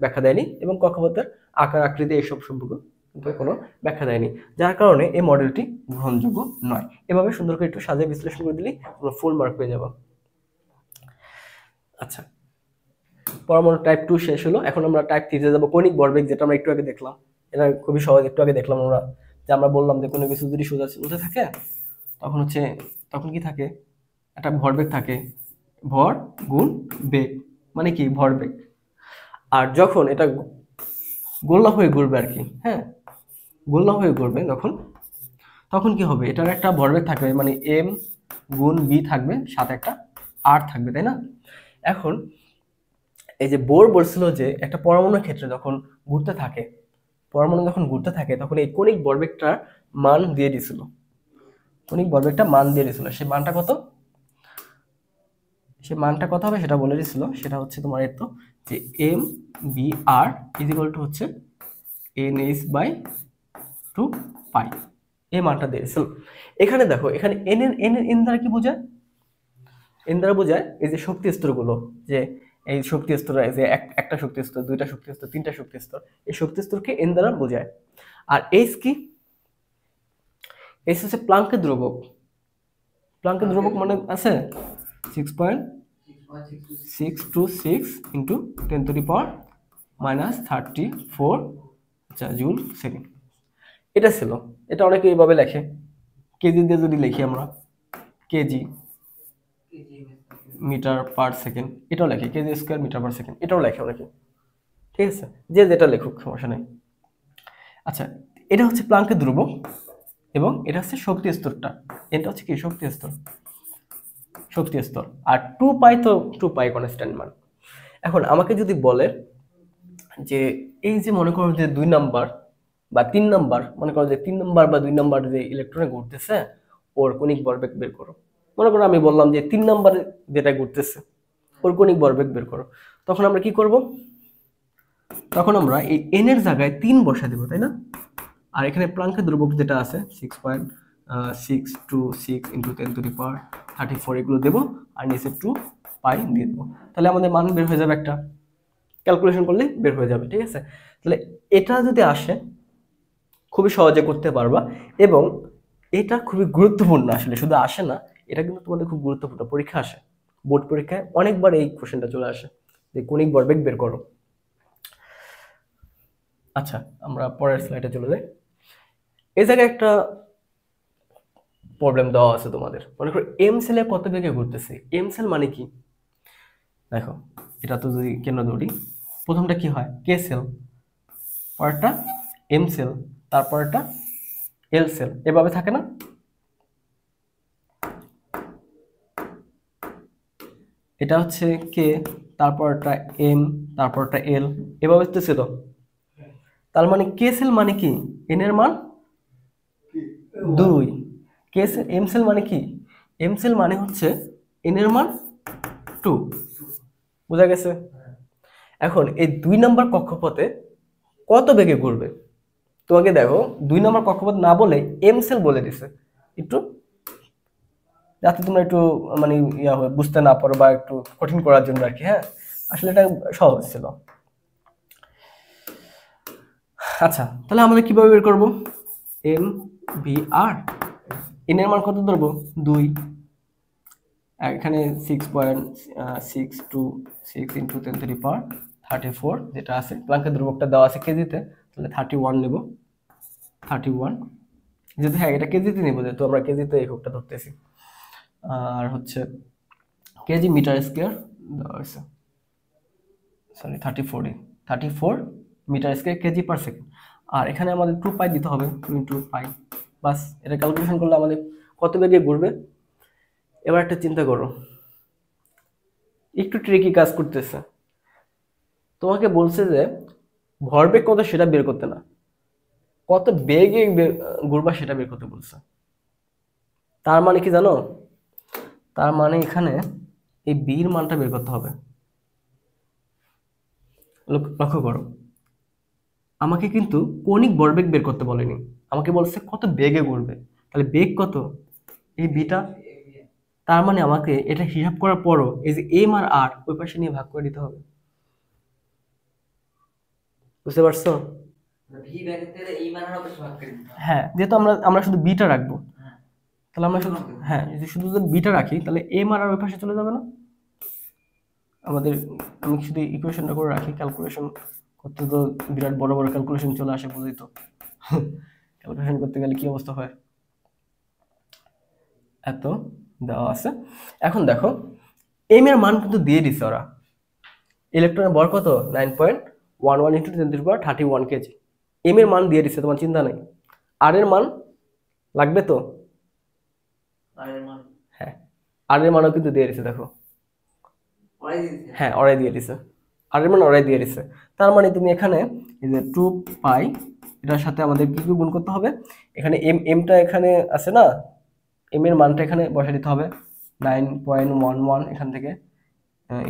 ব্যাখ্যা দেয়নি, এবং কক্ষপথের আকার আকৃতি এইসব সম্পর্কে কিন্তু কোনো ব্যাখ্যা দেয়নি, যার কারণে এই মডেলটি গ্রহণযোগ্য নয়। এভাবে সুন্দর করে একটু সাজিয়ে বিশ্লেষণ করে দিলেই তোমরা ফুল মার্ক পেয়ে যাবো। আচ্ছা, পরমাণু টাইপ 2 শেষ হলো, এখন আমরা টাইপ 3 তে যাবো, কণিক ভরবেগ, যেটা আমরা একটু আগে দেখলাম। এটা খুবই সহজ, একটু আগে দেখলাম আমরা, যে আমরা বললাম যে কোনো কিছু যদি সোজা উঠে থাকে তখন কি থাকে, একটা ভরবেগ থাকে, ভর গুণ বেগ, মানে কি ভরবেগ। আর যখন এটা গোল্লা হয়ে ঘুরবে আর কি, হ্যাঁ গোল্লা হয়ে ঘুরবে তখন কি হবে, এটার একটা ভরবেগ থাকবে, মানে এম গুণ বি থাকবে, সাথে একটা আর থাকবে, তাই না। এখন এই যে বোর বলছিল যে একটা পরমাণুর ক্ষেত্রে যখন ঘুরতে থাকে, তখন এই কণিক ভরবেগটার মান দিয়ে দিছিল, সেই মানটা কত হবে সেটা বলে দিছিল, সেটা হচ্ছে তোমার এত যে M V R is equal to হচ্ছে NH বাই 2 পাই, এই মানটা দিয়েছিল। এখানে দেখো, এখানে এন দ্বারা কি বোঝায়, এন দ্বারা বোঝায় এই যে শক্তি স্তরগুলো, যে এই শক্তি স্তর, যে একটা শক্তি স্তর, দুইটা শক্তি স্তর, তিনটা শক্তি স্তর, এই শক্তি স্তরকে এন দ্বারা বোঝায়। আর এইচ কি, এইচ হচ্ছে প্লাঙ্কের ধ্রুবক। মনে আছে 6.626 ইন্টু 10⁻⁻34 জুল সেকেন্ড, এটা ছিল। এটা অনেকে এইভাবে লেখে, কেজি দিয়ে যদি লিখি আমরা, কেজি মিটার পার সেকেন্ড, এটাও লেখে, KG square metre per second, এটাও লেখে অনেকে। ঠিক আছে, যে যেটা লেখুক সমস্যা নেই। আচ্ছা, এটা হচ্ছে প্লাঙ্কের ধ্রুবক, এবং এটা হচ্ছে শক্তি স্তরটা, এটা হচ্ছে কি শক্তি স্তর। আর 2 পাই তো 2 পাই কনস্ট্যান্ট মান। এখন আমাকে যদি বলে যে এই যে মনে করো যে 2 নাম্বার বা 3 নাম্বার, মনে করো যে 3 নাম্বার বা 2 নাম্বার যে ইলেকট্রনে ঘুরতেছে ওর কণিক ভরবেগ বের করো। মনে করো আমি বললাম যে 3 নাম্বার যেটা ঘুরতেছে ওর কণিক ভরবেগ বের করো, তখন আমরা কি করব, তখন আমরা এই n এর জায়গায় 3 বসা দেব, তাই না। আর এখানে প্লাঙ্কের ধ্রুবক যেটা আছে 6.626 ইন্টু 10⁻34 এগুলো দেবো, আর নিচে 2 পাই দিয়ে দেবো, তাহলে আমাদের মান বের হয়ে যাবে, একটা ক্যালকুলেশন করলে বের হয়ে যাবে। ঠিক আছে, তাহলে এটা যদি আসে খুবই সহজে করতে পারবা, এবং এটা খুবই গুরুত্বপূর্ণ, আসলে শুধু আসে না, এটা কিন্তু তোমাদের খুব গুরুত্বপূর্ণ, পরীক্ষা আসে, বোর্ড পরীক্ষায় অনেকবার এই কোশ্চেনটা চলে আসে যে কণিক ভরবেগ বের করো। আচ্ছা, আমরা পরের স্লাইডে চলে যাই। এই জায়গায় একটা প্রবলেম দেওয়া আছে তোমাদের। মনে করো এম সেলে কত বেগে ঘুরতেছে। এম সেল মানে কি, দেখো এটা তো যদি কেন্দ্র ধরি, প্রথমটা কি হয় কে সেল, পরেরটা এম সেল, তারপরটা এল সেল, এভাবে থাকে না? এটা হচ্ছে কে, তারপরটা এম, তারপরটা এল, এভাবে তো ছিল। তার মানে কে সেল মানে কি, এন এর মান 2। কে সেল এম সেল মানে কি, এম সেল মানে হচ্ছে এন এর মান 2। বোঝা গেছে? এখন এই 2 নম্বর কক্ষপথে কত বেগে ঘুরবে, তোমাকে দেখো 2 নম্বর কক্ষপথ না বলে এম সেল বলে দিছে, একটু যাতে তোমরা একটু মানে বুঝতে না পারো বা একটু কঠিন করার জন্য আর কি। হ্যাঁ, আসলে এটা সহজ ছিল। আচ্ছা, তাহলে আমরা কিভাবে বের করব, এম ভি আর, এন এর মান কত ধরবো 2, এখানে 6.626 ইন্টু 10⁻34 যেটা আছে, প্লাঙ্কের ধ্রুবকটা দেওয়া আছে কেজিতে, তাহলে 31 নেব, 31 যেহেতু, হ্যাঁ এটা কেজিতে নেব যেহেতু আমরা কেজিতে এককটা ধরতেছি। আর হচ্ছে কেজি মিটার স্কোয়ার দেওয়া হয়েছে, sorry 34 metre square KG per second. আর এখানে আমাদের 2 পাই দিতে হবে, 2 পাই, বাস এটা ক্যালকুলেশন করলে আমাদের কত বেগে ঘুরবে। এবার একটা চিন্তা করো, একটু ট্রিকি কাজ করতেছে, তোমাকে বলছে যে ভরবেগ কত সেটা বের করতে না, কত বেগে ঘুরবা সেটা বের করতে বলছে। তার মানে কি জানো, তার মানে এখানে এই বির মানটা বের করতে হবে। লক্ষ্য করো, আমাকে কিন্তু কৌণিক ভরবেগ বের করতে বলেনি, আমাকে বলছে কত বেগে ঘুরবে, তাহলে বেগ কত এই বিটা। তার মানে আমাকে এটা হিসাব করার পরও এই যে এম আর আর ওই পাশে নিয়ে ভাগ করে দিতে হবে। বুঝতে পারছো? হ্যাঁ, যেহেতু আমরা আমরা শুধু বিটা রাখবো, তাহলে আমরা শুধু, হ্যাঁ যদি শুধু যদি বিটা রাখি তাহলে এম আর আর ওই পাশে চলে যাবে না আমাদের। আমি শুধু ইকুয়েশনটা করে রাখি, ক্যালকুলেশন করতে তো বিরাট বড় বড় ক্যালকুলেশন চলে আসে, বুঝই তো ক্যালকুলেশন করতে গেলে কি অবস্থা হয়। এত দেওয়া আছে। এখন দেখো এম এর মান কিন্তু দিয়ে দিছে ওরা, ইলেকট্রনের ভর কত 9.11 ইন্টু 10⁻31 কেজি, এম এর মান দিয়ে দিছে, তোমার চিন্তা নেই। আর এর মান লাগবে তো, হ্যাঁ আর এর মানও কিন্তু দিয়ে দিছে, দেখো হ্যাঁ ওরাই দিয়ে দিছে, আর এর মান ওরাই দিয়ে দিছে। তার মানে তুমি এখানে এই যে 2 পাই, এটার সাথে আমাদের কি কি গুণ করতে হবে, এখানে এমটা এখানে আছে না, এম এর মানটা এখানে বসে দিতে হবে 9.11 এখান থেকে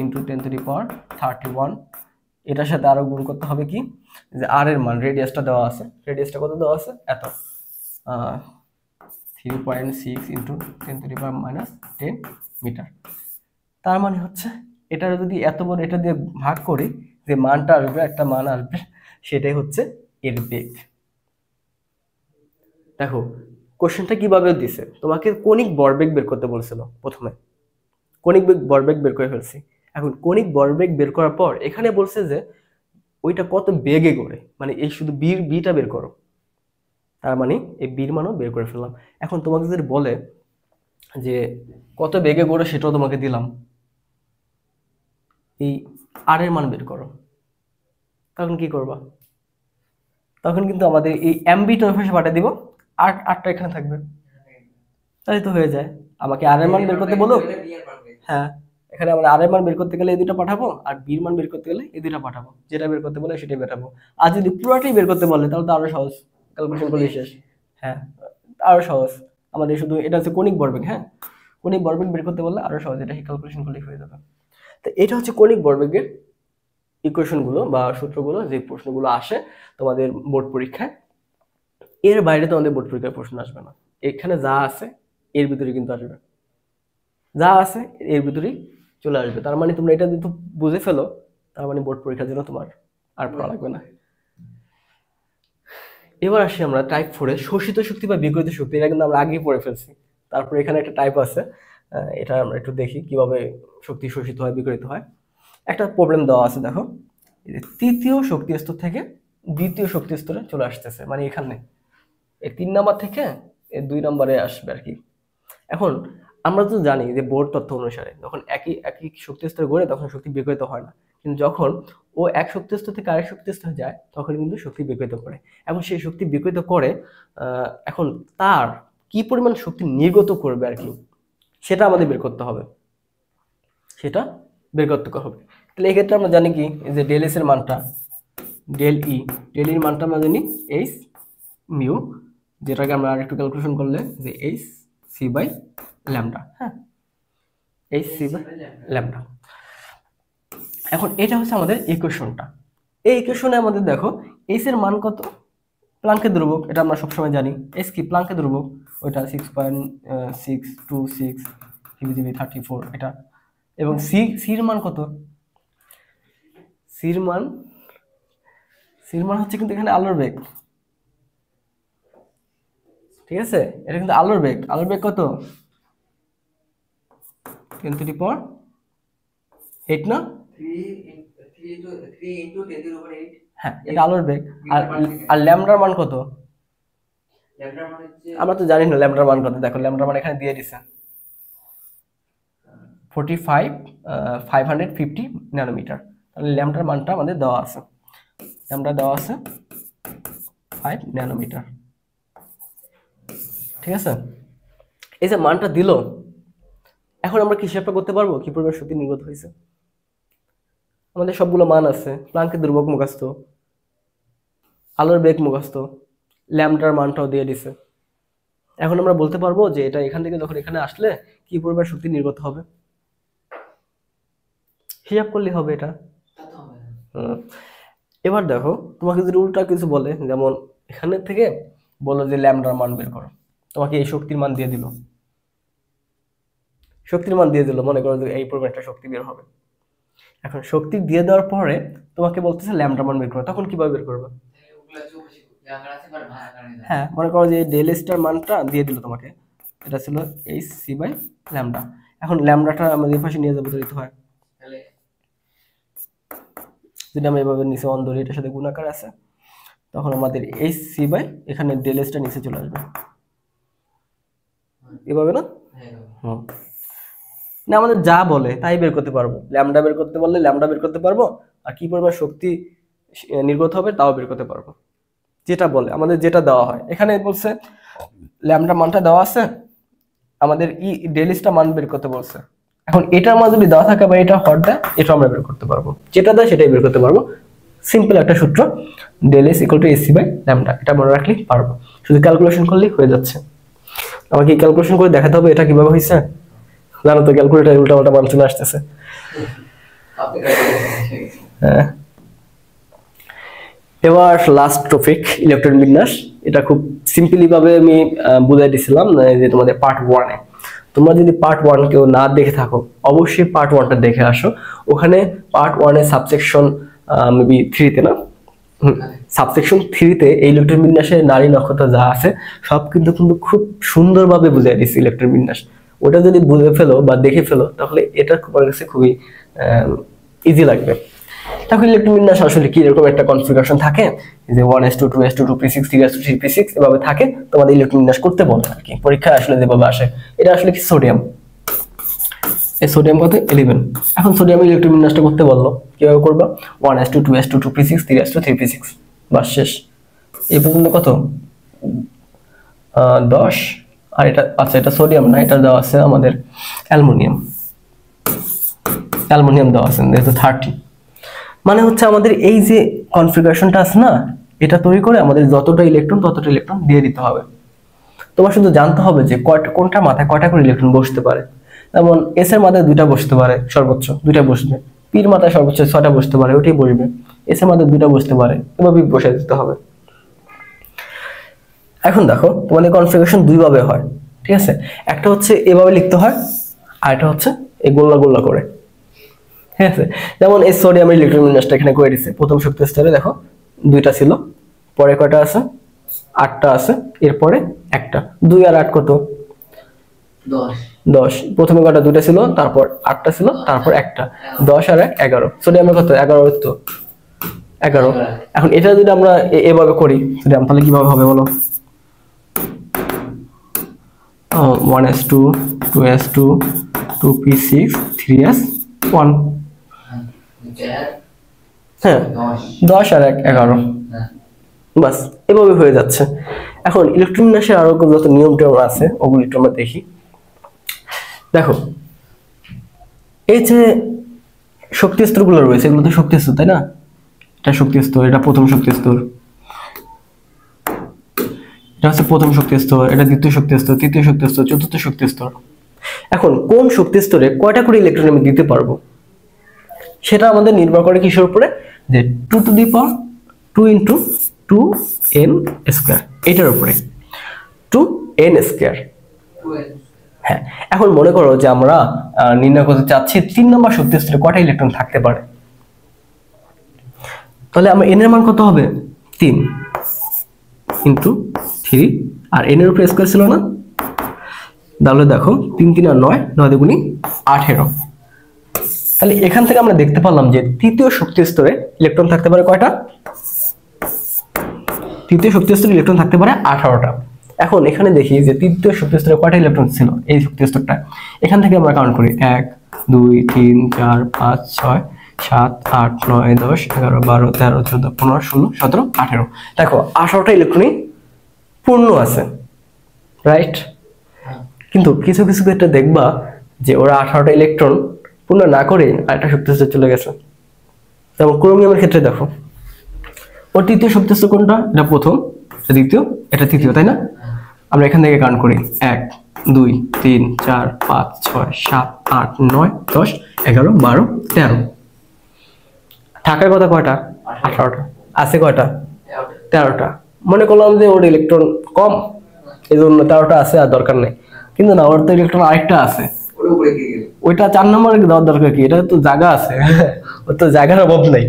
ইন্টু 10⁻31, এটার সাথে আরো গুণ করতে হবে কি, যে আর এর মান, রেডিয়াসটা দেওয়া আছে, রেডিয়াসটা কত দেওয়া আছে এত 3.6 ইন্টু 10⁻10 মিটার। তার মানে হচ্ছে এটা যদি এত বড় এটা দিয়ে ভাগ করি, যে মানটা আসবে, একটা মান আসবে, সেটাই হচ্ছে এর বেগ। দেখো কোশ্চেনটা কিভাবে দিছে, তোমাকে কণিক ভরবেগ বের করতে বলছিল প্রথমে, কণিক ভরবেগ বের করে ফেলছি। এখন কণিক ভরবেগ বের করার পর এখানে বলছে যে ওইটা কত বেগে করে, মানে এই শুধু বিটা বের করো, তার মানে এই বির মানও বের করে ফেললাম। এখন তোমাকে যদি বলে যে কত বেগে করে, সেটাও তোমাকে দিলাম, এই আর এর মান বের করো, তখন কি করবা, তখন কিন্তু আমাদের এই এমবিটা ওই পাশে পাঠিয়ে দিব, আর আরটা এখানে থাকবে, তাই তো হয়ে যায়। আমাকে আর এর মান বের করতে বলো, হ্যাঁ এখানে আমরা আর এর মান বের করতে গেলে এই দুটো পাঠাবো, আর বির মান বের করতে গেলে এই দুটো পাঠাবো, যেটা বের করতে বলে সেটাই পাঠাবো। আর যদি পুরোটাই বের করতে বলে তাহলে তো আরো সহজ, ক্যালকুলেশন করলে শেষ। হ্যাঁ আরো সহজ, আমাদের শুধু এটা হচ্ছে কণিক ভরবেগ, হ্যাঁ কণিক ভরবেগ বের করতে বললে আরো সহজ, এটা ক্যালকুলেশন করলেই হয়ে যাবে। তো এটা হচ্ছে কণিক ভরবেগের ইকুয়েশন গুলো বা সূত্রগুলো, যে প্রশ্নগুলো আসে তোমাদের বোর্ড পরীক্ষায়। এর বাইরে তোমাদের বোর্ড পরীক্ষায় প্রশ্ন আসবে না, এখানে যা আছে এর ভিতরে কিন্তু আসবে, যা আছে এর ভিতরেই চলে আসবে। তার মানে তোমরা এটা যদি বুঝে ফেলো, তার মানে বোর্ড পরীক্ষার জন্য তোমার আর পড়া লাগবে না। এবার আসি আমরা টাইপ 4-এ শোষিত শক্তি বা বিকিরিত শক্তি, এটা কিন্তু আমরা আগেই পড়ে ফেলছি। তারপরে এখানে একটা টাইপ আছে, এটা আমরা একটু দেখি কিভাবে শক্তি শোষিত হয় বিকিরিত হয়। একটা প্রবলেম দেওয়া আছে, দেখো তৃতীয় শক্তি স্তর থেকে দ্বিতীয় শক্তি স্তরে চলে আসতেছে, মানে এখানে এই 3 নাম্বার থেকে এই 2 নম্বরে আসবে আর কি। এখন আমরা তো জানি যে বোর তথ্য অনুসারে যখন একই একই শক্তি স্তরে ঘোরে তখন শক্তি বিকিরিত হয় না, কিন্তু যখন ও এক শক্তি স্তর থেকে আরেক শক্তি স্তরে যায় তখন কিন্তু শক্তি বিকিরিত করে। এখন সেই শক্তি বিকিরিত করে এখন তার কি পরিমাণ শক্তি নির্গত করবে আর কি, সেটা আমাদের বের করতে হবে, সেটা বের করতে হবে। তাহলে এক্ষেত্রে আমরা জানি কি যে ডেল এস এর মানটা ডেল এর মানটা আমরা জানি এইচ মিউ, যেটাকে আমরা আরেকটু ক্যালকুলেশন করলে যে এইচ সি বাই ল্যামডা। হ্যাঁ, এইচ সি বাই ল্যামডা। এখন এটা হচ্ছে আমাদের ইকুয়েশনটা। এই ইকুয়েশনে আমাদের দেখো এইচ এর মান কত, প্লাঙ্কের ধ্রুবক, এটা আমরা সবসময় জানি। এস কি প্লাঙ্কের ধ্রুবক, ওইটা 6.626 হিবিজিবি 34 এটা। এবং সির মান কত, সির মান হচ্ছে কিন্তু এখানে আলোর বেগ, ঠিক আছে, এটা কিন্তু আলোর বেগ। আলোর বেগ কত 10⁸ না, 3 × 10⁸8। হ্যাঁ এটা আলোর বেগ। আর ল্যামডার মান কত, ল্যামডার মান হচ্ছে, আমরা তো জানি না ল্যামডার মান কত। দেখো ল্যামডার মান এখানে দিয়ে দিছে 550 ন্যানোমিটার। তাহলে ল্যামডার মানটা আমাদের দেওয়া আছে, ল্যামডা দেওয়া আছে 5 ন্যানোমিটার, ঠিক আছে। এই যে মানটা দিল, এখন আমরা কি হিসাবটা করতে পারবো কি পরিমাণ শক্তি নির্গত হয়েছে। আমাদের সবগুলো মান আছে, প্লাঙ্কের ধ্রুবক মুখস্থ, আলোর বেগ মুখস্থ, ল্যামডার মানটাও দিয়ে দিছে। এখন আমরা বলতে পারবো যে এটা এখান থেকে যখন এখানে আসলে কি পরিমাণ শক্তি নির্গত হবে, হিসাব করলে হবে এটা। এবার দেখো তোমাকে যদি উল্টা কিছু বলে, যেমন এখানে থেকে বলো যে ল্যামডার মান বের করো, তোমাকে এই শক্তির মান দিয়ে দিল, মনে করো যে এই পরিমাণ একটা শক্তি বের হবে। এখন শক্তি দিয়ে দেওয়ার পরে তোমাকে বলতেছে ল্যামডা মান বের করো, তখন কিভাবে বের করবে? হ্যাঁ, মনে করো যে ডেল স্টার মানটা দিয়ে দিল তোমাকে, এটা ছিল এইচ সি বাই ল্যামডা। এখন ল্যামডাটা আমাদের এই পাশে নিয়ে যাবো, দিতে হয় যদি আমরা এভাবে নিচে অন ধরি, এটার সাথে গুণাকার আছে, তখন আমাদের এইচ সি বাই এখানে ডেল স্টার নিচে চলে আসবে, এভাবে না? হুম, না আমাদের যা বলে তাই বের করতে পারবো। ল্যামডা বের করতে বললে ল্যামডা বের করতে পারবো, আর কি পরিমাণ শক্তি নির্গত হবে তাও বের করতে পারবো, যেটা বলে আমাদের, যেটা দেওয়া হয়। এখানে বলছে ল্যামডা মানটা দেওয়া আছে, আমাদের ডেল স্টার মান বের করতে বলছে। এখন এটার মান যদি দেওয়া থাকে বা এটা হট দেয়, এটা আমরা বের করতে পারবো, যেটা দেয় সেটাই বের করতে পারবো। সিম্পল একটা সূত্র, del S equal to AC by lambda, এটা মনে রাখলেই পারবো, শুধু ক্যালকুলেশন করলেই হয়ে যাচ্ছে। আমাকে ক্যালকুলেশন করে দেখাতে হবে এটা কিভাবে হয়েছে, জানো তো ক্যালকুলেটর উল্টা পাল্টা মান চলে আসতেছে। হ্যাঁ, এবার লাস্ট টপিক ইলেকট্রন বিন্যাস। এটা খুব সিম্পলি ভাবে আমি বুঝাই দিছিলাম যে তোমাদের পার্ট 1-এ। তোমরা যদি পার্ট 1 কেউ না দেখে থাকো, অবশ্যই পার্ট 1টা দেখে আসো। ওখানে পার্ট 1-এ সাবসেকশন মেবি 3-তে না, সাবসেকশন 3-তে এই ইলেকট্রন বিন্যাসের নারী নক্ষত্র যা আছে সব কিন্তু খুব সুন্দরভাবে বুঝাই দিচ্ছে ইলেকট্রন বিন্যাস। ওটা যদি বুঝে ফেলো বা দেখে ফেলো তাহলে এটা তোমার কাছে খুবই ইজি লাগবে। তখন ইলেকট্রন বিন্যাস আসলে কি এরকম একটা কনফিগারেশন থাকে যে 1s2 2s2 2p6 3s2 3p6 এভাবে থাকে, তোমাদের ইলেকট্রন বিন্যাস করতে বলে আর কি, পরীক্ষায় আসলে যেভাবে আসে। এটা আসলে কি সোডিয়াম, এই সোডিয়াম কত 11। এখন সোডিয়ামের ইলেকট্রন বিন্যাসটা করতে বললো, কিভাবে করবা 1s2 2s2 2p6 3s2 3p6, বাস শেষ। এই পর্যন্ত কত 10। আর এটা আচ্ছা এটা সোডিয়াম না, এটা দেওয়া আছে আমাদের অ্যালুমিনিয়াম দেওয়া আছে যেহেতু 30। মানে হচ্ছে আমাদের এই যে কনফিগারেশনটা আছে না, এটা তৈরি করে আমাদের যতটা ইলেকট্রন দিয়ে দিতে হবে। তোমার শুধু জানতে হবে যে কোনটা মাথায় কয়টা করে ইলেকট্রন বসতে পারে। যেমন এস এর মাথায় 2টা বসতে পারে, সর্বোচ্চ 2টা বসবে। পির মাথায় সর্বোচ্চ 6টা বসতে পারে, ওটাই বসবে। এস এর মাথায় 2টা বসতে পারে, এভাবে বসে দিতে হবে। এখন দেখো তোমাদের কনফিগারেশন দুই ভাবে হয়, ঠিক আছে। একটা হচ্ছে এভাবে লিখতে হয়, আর একটা হচ্ছে এই গোল্লা গোল্লা করে, ঠিক আছে। যেমন এই সোডিয়ামের ইলেকট্রন বিন্যাসটা এখানে করে দিচ্ছে। প্রথম শক্তি স্তরে দেখো 2টা ছিল, পরে কয়টা আছে 8টা আছে, এরপরে একটা। 2 আর 8 কত 10। প্রথমে কয়টা 2টা ছিল, তারপর 8টা ছিল, তারপর একটা। 10 আর 1 11। সোডিয়ামের কত 11 তো 11। এখন এটা যদি আমরা এভাবে করি সোডিয়াম, তাহলে কিভাবে হবে বলো? 1s2 2s2 2p6 3s1 হ্যাঁ 10 আর 1 11 বাস এভাবে হয়ে যাচ্ছে। এখন ইলেকট্রন বিন্যাসের আরো যত নিয়ম টিয়ম আছে ওগুলো একটু আমরা দেখি। দেখো এই যে শক্তি স্তরগুলো রয়েছে এগুলো তো শক্তি স্তর তাই না, এটা শক্তি স্তর, এটা প্রথম শক্তি স্তর, এটা হচ্ছে প্রথম শক্তি স্তর, এটা দ্বিতীয় শক্তি স্তর, তৃতীয় শক্তি স্তর, চতুর্থ শক্তি স্তর। এখন কোন শক্তি স্তরে কয়টা করে ইলেকট্রন আমি দিতে পারবো সেটা আমাদের নির্ভর করে কিসের উপরে, যে 2 to the power 2 into 2n square, এটার উপরে 2n স্কয়ার। হ্যাঁ, এখন মনে করো যে আমরা নির্ণয় করতে চাচ্ছি 3 নম্বর শক্তি স্তরে কয়টা ইলেকট্রন থাকতে পারে, তাহলে আমরা n এর মান কত হবে 3 ইন্টু 3 আর n এর উপরে স্কয়ার ছিল না, তাহলে দেখো 3 3 আর 9 9 দুগুণী 18। তাহলে এখান থেকে আমরা দেখতে পারলাম যে তৃতীয় শক্তি স্তরে ইলেকট্রন থাকতে পারে কয়টা, তৃতীয় শক্তি স্তরে ইলেকট্রন থাকতে পারে 18টা। এখন এখানে দেখি যে তৃতীয় শক্তি স্তরে কয়টা ইলেকট্রন ছিল এই শক্তি স্তরটা, এখান থেকে আমরা কাউন্ট করি 1 2 3 4 5 6 7 8 9 10 11 12 13 14 15 16 17 18। দেখো 18টা ইলেকট্রনই পূর্ণ আছে, রাইট। কিন্তু কিছু কিছু ক্ষেত্রে দেখবা যে ওরা 18টা ইলেকট্রন পূর্ণ না করে আরেকটা শক্তি স্তরে চলে গেছে। যেমন ক্রোমিয়ামের ক্ষেত্রে দেখো ওর তৃতীয় শক্তি স্তর কোনটা, এটা প্রথম, এটা দ্বিতীয়, এটা তৃতীয়, তাই না। আমরা এখান থেকে কাউন্ট করি 1 2 3 4 5 6 7 8 9 10 11 12 13। থাকার কথা কয়টা 18টা, আছে কয়টা 13টা। মনে করলাম যে ওর ইলেকট্রন কম এই জন্য 13টা আছে আর দরকার নেই, কিন্তু না, ওর তো ইলেকট্রন আরেকটা আছে, ওইটা 4 নম্বরে দেওয়ার দরকার কি, এটা তো জায়গা আছে ওর তো জায়গার অভাব নেই।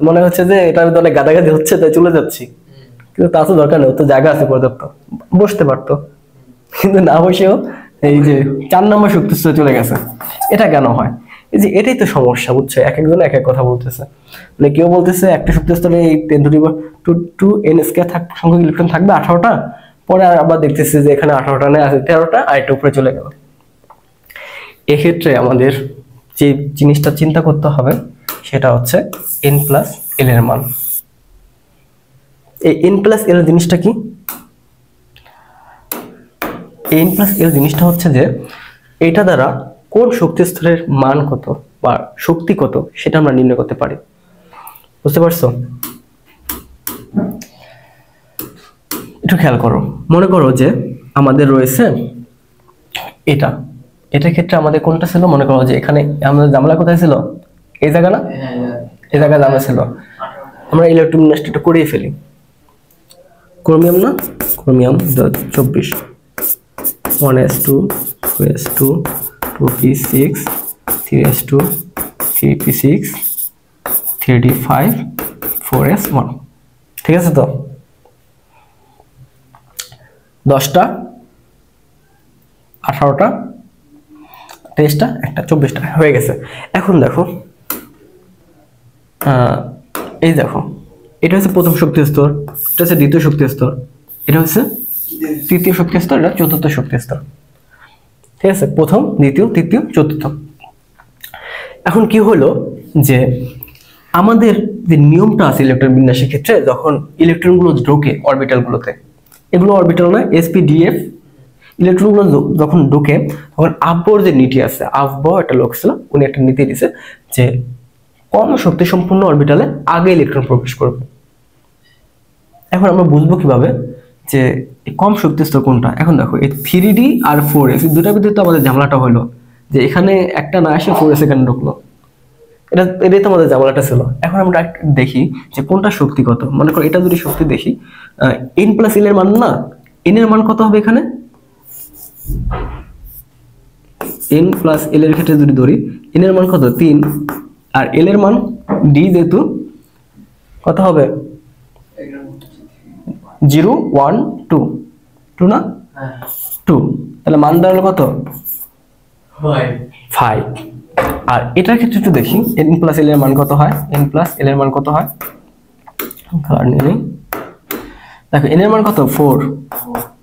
মনে হচ্ছে যে এটার দলে গাদাগাদি হচ্ছে তাই চলে যাচ্ছি, কিন্তু তা তো দরকার নেই, ওর তো জায়গা আছে পর্যাপ্ত, বসতে পারতো, কিন্তু না বসেও এই যে 4 নম্বর শক্তি স্তরে চলে গেছে। এটা কেন হয়, এই যে এটাই তো সমস্যা, বুঝছো, এক একজন এক এক কথা বলতেছে। মানে কেউ বলতেছে একটা শক্তি স্তরে এই 10⁻²² স্কয়ার সংখ্যক ইলেকট্রন থাকবে 18টা, পরে আবার দেখতেছে যে এখানে 18টা নেই, আছে 13টা, আর এটা উপরে চলে গেল। এক্ষেত্রে আমাদের যে জিনিসটা চিন্তা করতে হবে সেটা হচ্ছে n+l এর মান। এই n+l জিনিসটা কি, n+l জিনিসটা হচ্ছে যে এটা দ্বারা কোন শক্তি স্তরের মান কত বা শক্তি কত সেটা আমরা নির্ণয় করতে পারি, বুঝতে পারছো। একটু খেয়াল করো, মনে করো যে আমাদের রয়েছে এটা, এটার ক্ষেত্রে আমাদের কোনটা ছিল, মনে করো যে এখানে আমাদের জামেলা কোথায় ছিল, এই জায়গা না, এই জায়গায় জামেলা ছিল। আমরা ইলেকট্রন বিন্যাসটা করিয়ে ফেলি। ক্রোমিয়াম না, chromium 24 1s2 2s2 2p6 3s2 3p6 3d5 4s1, ঠিক আছে তো। 10টা 18টা 23টা একটা 24টা হয়ে গেছে। এখন দেখো এই দেখো এটা হচ্ছে প্রথম শক্তি স্তর, এটা হচ্ছে দ্বিতীয় শক্তি স্তর, এটা হচ্ছে তৃতীয় শক্তি স্তর, এটা চতুর্থ শক্তি স্তর, ঠিক আছে, প্রথম দ্বিতীয় তৃতীয় চতুর্থ। এখন কি হলো যে আমাদের যে নিয়মটা আছে ইলেকট্রন বিন্যাসের ক্ষেত্রে, যখন ইলেকট্রনগুলো ঢোকে অরবিটালগুলোতে, এগুলো অরবিটাল না, sp-df, ইলেকট্রনগুলো যখন ঢোকে তখন আব্বর যে নীতি আছে, আব্বর একটা লোক ছিল, উনি একটা নীতি দিছে যে কম শক্তি সম্পন্ন অরবিটালে আগে ইলেকট্রন প্রবেশ করবে। এখন আমরা বুঝবো কিভাবে যে কম শক্তি স্তর কোনটা। এখন দেখো এই 3d আর 4s দুটার ভিতরে তো আমাদের ঝামেলাটা হলো যে এখানে একটা না এসে 4s এখানে ঢুকলো, এটাই তো আমাদের ঝামেলাটা ছিল। এখন আমরা দেখি যে কোনটা শক্তি কত। মনে করো এটা যদি শক্তি দেখি n+l এর মান না, n এর মান কত হবে এখানে, n+l এর ক্ষেত্রে যদি ধরি n এর মান কত 3, আর l এর মান d যেহেতু কত হবে 0 1 2 2 না 2, তাহলে মান দাঁড়ালো কত 5। আর এটার ক্ষেত্রে একটু দেখি n+l এর মান কত হয়, n+l এর মান কত হয়, দেখো n এর মান কত 4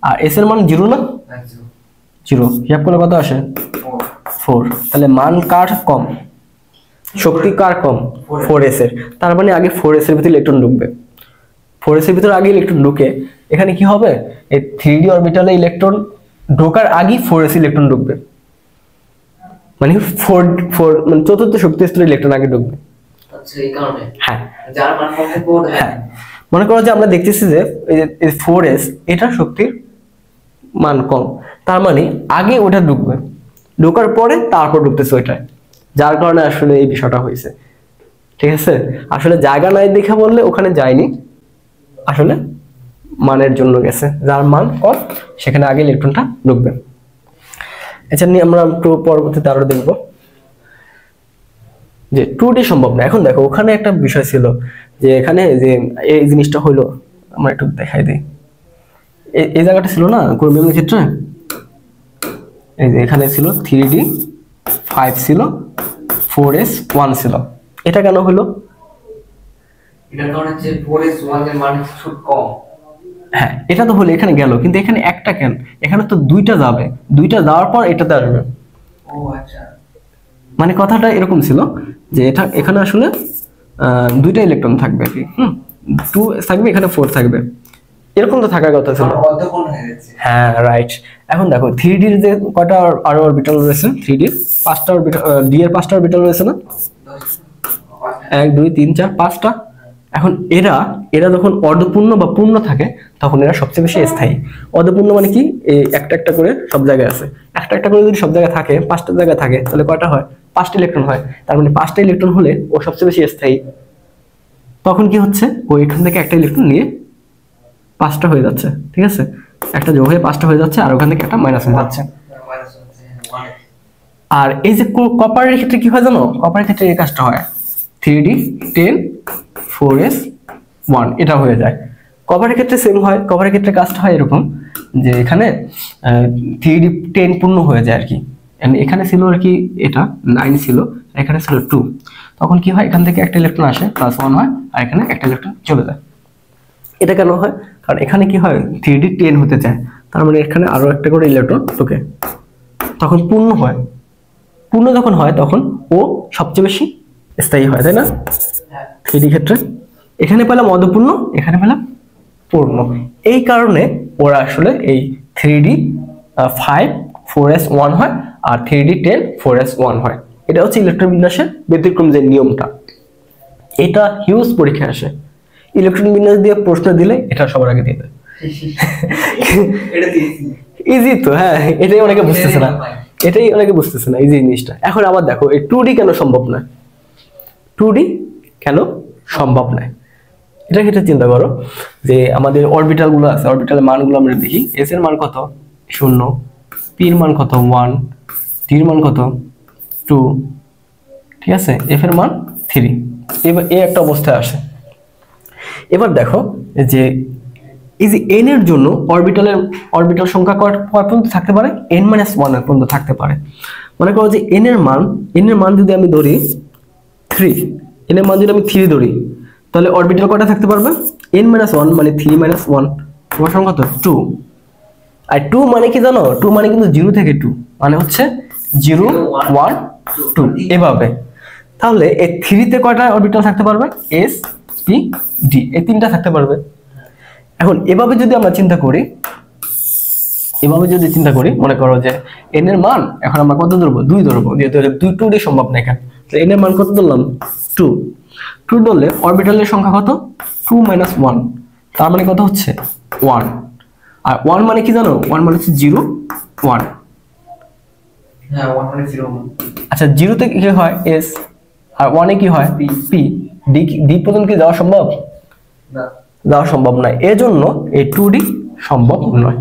আর s এর মান 0 না, 0 হিসাব করলে কত আসে 4। তাহলে মান কার কম, শক্তি কার কম 4s এর। তার মানে আগে 4s এর ভিতরে ইলেকট্রন ঢুকবে। 4s এর ভিতরে আগে ইলেকট্রন ঢুকে এখানে কি হবে, এই 3d অরবিটালে ইলেকট্রন ঢোকার আগেই 4s ইলেকট্রন ঢুকবে, মানে 4 মানে চতুর্থ শক্তি স্তরে ইলেকট্রন আগে ঢুকবে। আচ্ছা এই কারণে হ্যাঁ যার মান কম থাকবে ওটা হ্যাঁ, মনে করো যে আমরা দেখতেছি যে এই 4s এটা শক্তির মান কম, তার মানে আগে ওটা ঢুকবে, ঢোকার পরে তারপর ঢুকতেছে ওইটা, যার কারণে আসলে এই বিষয়টা হয়েছে। ঠিক আছে, আসলে জায়গা নাই দেখে বললে ওখানে যায়নি, আসলে মানের জন্য গেছে, যার মান কম সেখানে আগে ইলেকট্রনটা ঢুকবে। এটা নিয়ে আমরা একটু পরবর্তীতে আরো দেখবো যে 2D সম্ভব না। এখন দেখো ওখানে একটা বিষয় ছিল যে এখানে যে এই জিনিসটা হলো, আমরা একটু দেখাই দিই। এই জায়গাটা ছিল না ক্রোমিয়ামের ক্ষেত্রে, এই যে এখানে ছিল 3D 5 ছিল 4s 1 ছিল, এটা কেন হলো? এটার কারণে হচ্ছে 4s1 এর মান খুব কম। হ্যাঁ এটা তো হলো, এখানে গেল, কিন্তু এখানে একটা কেন, এখানে তো দুইটা যাবে, দুইটা যাওয়ার পর এটাতে আসবে। ও আচ্ছা, মানে কথাটা এরকম ছিল যে এটা এখানে আসলে দুইটা ইলেকট্রন থাকবে আর কি, 2 থাকবে, এখানে 4 থাকবে, এরকম তো থাকার কথা ছিল। অর্ধকোণ হয়ে যাচ্ছে। হ্যাঁ রাইট। এখন দেখো 3D এর যে কয়টা আরো অরবিটাল রয়েছে, 3D এর 5টা অরবিটাল, D এর 5টা অরবিটাল রয়েছে না, 1 2 3 4 5টা। এখন এরা যখন অর্ধপূর্ণ বা পূর্ণ থাকে তখন এরা সবচেয়ে বেশি স্থায়ী। অর্ধপূর্ণ মানে কি, এই একটা একটা করে সব জায়গায় আছে, একটা একটা করে যদি সব জায়গায় থাকে, 5টা জায়গায় থাকে, তাহলে কয়টা হয়, 5টা ইলেকট্রন হয়। তার মানে 5টা ইলেকট্রন হলে ও সবচেয়ে বেশি স্থায়ী। তখন কি হচ্ছে, ও এখান থেকে একটা ইলেকট্রন নিয়ে 5টা হয়ে যাচ্ছে, ঠিক আছে, একটা যোগ হয়ে 5টা হয়ে যাচ্ছে, আর ওখান থেকে একটা মাইনাস হয়ে যাচ্ছে। আর এই যে কপারের ক্ষেত্রে কি হয় জানো, কপারের ক্ষেত্রে এই কাজটা হয়, 3D 10 4s 1 এটা হয়ে যায়। কভারের ক্ষেত্রে সেম হয়, কভারের ক্ষেত্রে কাজটা হয় এরকম যে এখানে 3D 10 পূর্ণ হয়ে যায় আর কি, এখানে ছিল আর কি এটা 9 ছিল, এখানে ছিল 2, তখন কি হয়, এখান থেকে একটা ইলেকট্রন আসে +1 হয়, আর এখানে একটা ইলেকট্রন চলে যায়। এটা কেন হয়, কারণ এখানে কি হয় 3D 10 হতে চায়, তার মানে এখানে আরো একটা করে ইলেকট্রন ঢোকে, তখন পূর্ণ হয়। পূর্ণ যখন হয় তখন ও সবচেয়ে বেশি স্থায়ী হয়, তাই না? 3D ক্ষেত্রে এখানে পেলাম অর্ধপূর্ণ, এখানে পেলাম পূর্ণ, এই কারণে ওরা আসলে এই 3D 5 4s 1 হয়, আর 3D 10 4s 1 হয়। এটা হচ্ছে ইলেকট্রন বিন্যাসের ব্যতিক্রম যে নিয়মটা, এটা হিউজ পরীক্ষা আসে। ইলেকট্রন বিন্যাস দিয়ে প্রশ্ন দিলে এটা সবার আগে দিয়ে দেয়। এটা দিয়েছি ইজি তো, হ্যাঁ এটাই অনেকে বুঝতেছে না, এটাই অনেকে বুঝতেছে না ইজি জিনিসটা। এখন আবার দেখো এই 2D কেন সম্ভব নয়, 2D কেন সম্ভব নয়, এটা ক্ষেত্রে চিন্তা করো যে আমাদের অরবিটাল গুলো আছে, অরবিটালের মানগুলো আমরা দেখি, s এর মান কত 0, p এর মান কত 1, t এর মান কত 2, ঠিক আছে, f এর মান 3, এবার এই একটা অবস্থায় আসে। এবার দেখো যে এই যে n এর জন্য অরবিটাল সংখ্যা কয় পর্যন্ত থাকতে পারে, n-1 পর্যন্ত থাকতে পারে। মনে করো যে n এর মান যদি আমি ধরি 3, n এর মান যদি আমি 3 ধরি, তাহলে অরবিটাল কয়টা থাকতে পারবে, n-1 মানে 3 - 1, তোমার সংখ্যা কত 2। আর 2 মানে কি জানো, 2 মানে কিন্তু 0 থেকে 2 মানে হচ্ছে 0 1 2 এভাবে। তাহলে এই 3 তে কয়টা অরবিটাল থাকতে পারবে, s p d, এই তিনটা থাকতে পারবে। এখন এভাবে যদি আমরা চিন্তা করি, মনে করো যে n এর মান এখন আমরা কত ধরবো, 2 ধরবো, যেহেতু 2D সম্ভব না এখানে, তো n এর মান কত ধরলাম 2 ধরলে অরবিটালের সংখ্যা কত 2 - 1, তার মানে কত হচ্ছে 1। আর 1 মানে কি জানো, 1 মানে হচ্ছে 0 1। হ্যাঁ 1 মানে 0 আচ্ছা 0 তে কি হয় s, আর 1 এ কি হয় p, d পর্যন্ত কি যাওয়া সম্ভব, না যাওয়া সম্ভব নয়, এজন্য এই 2D সম্ভব নয়।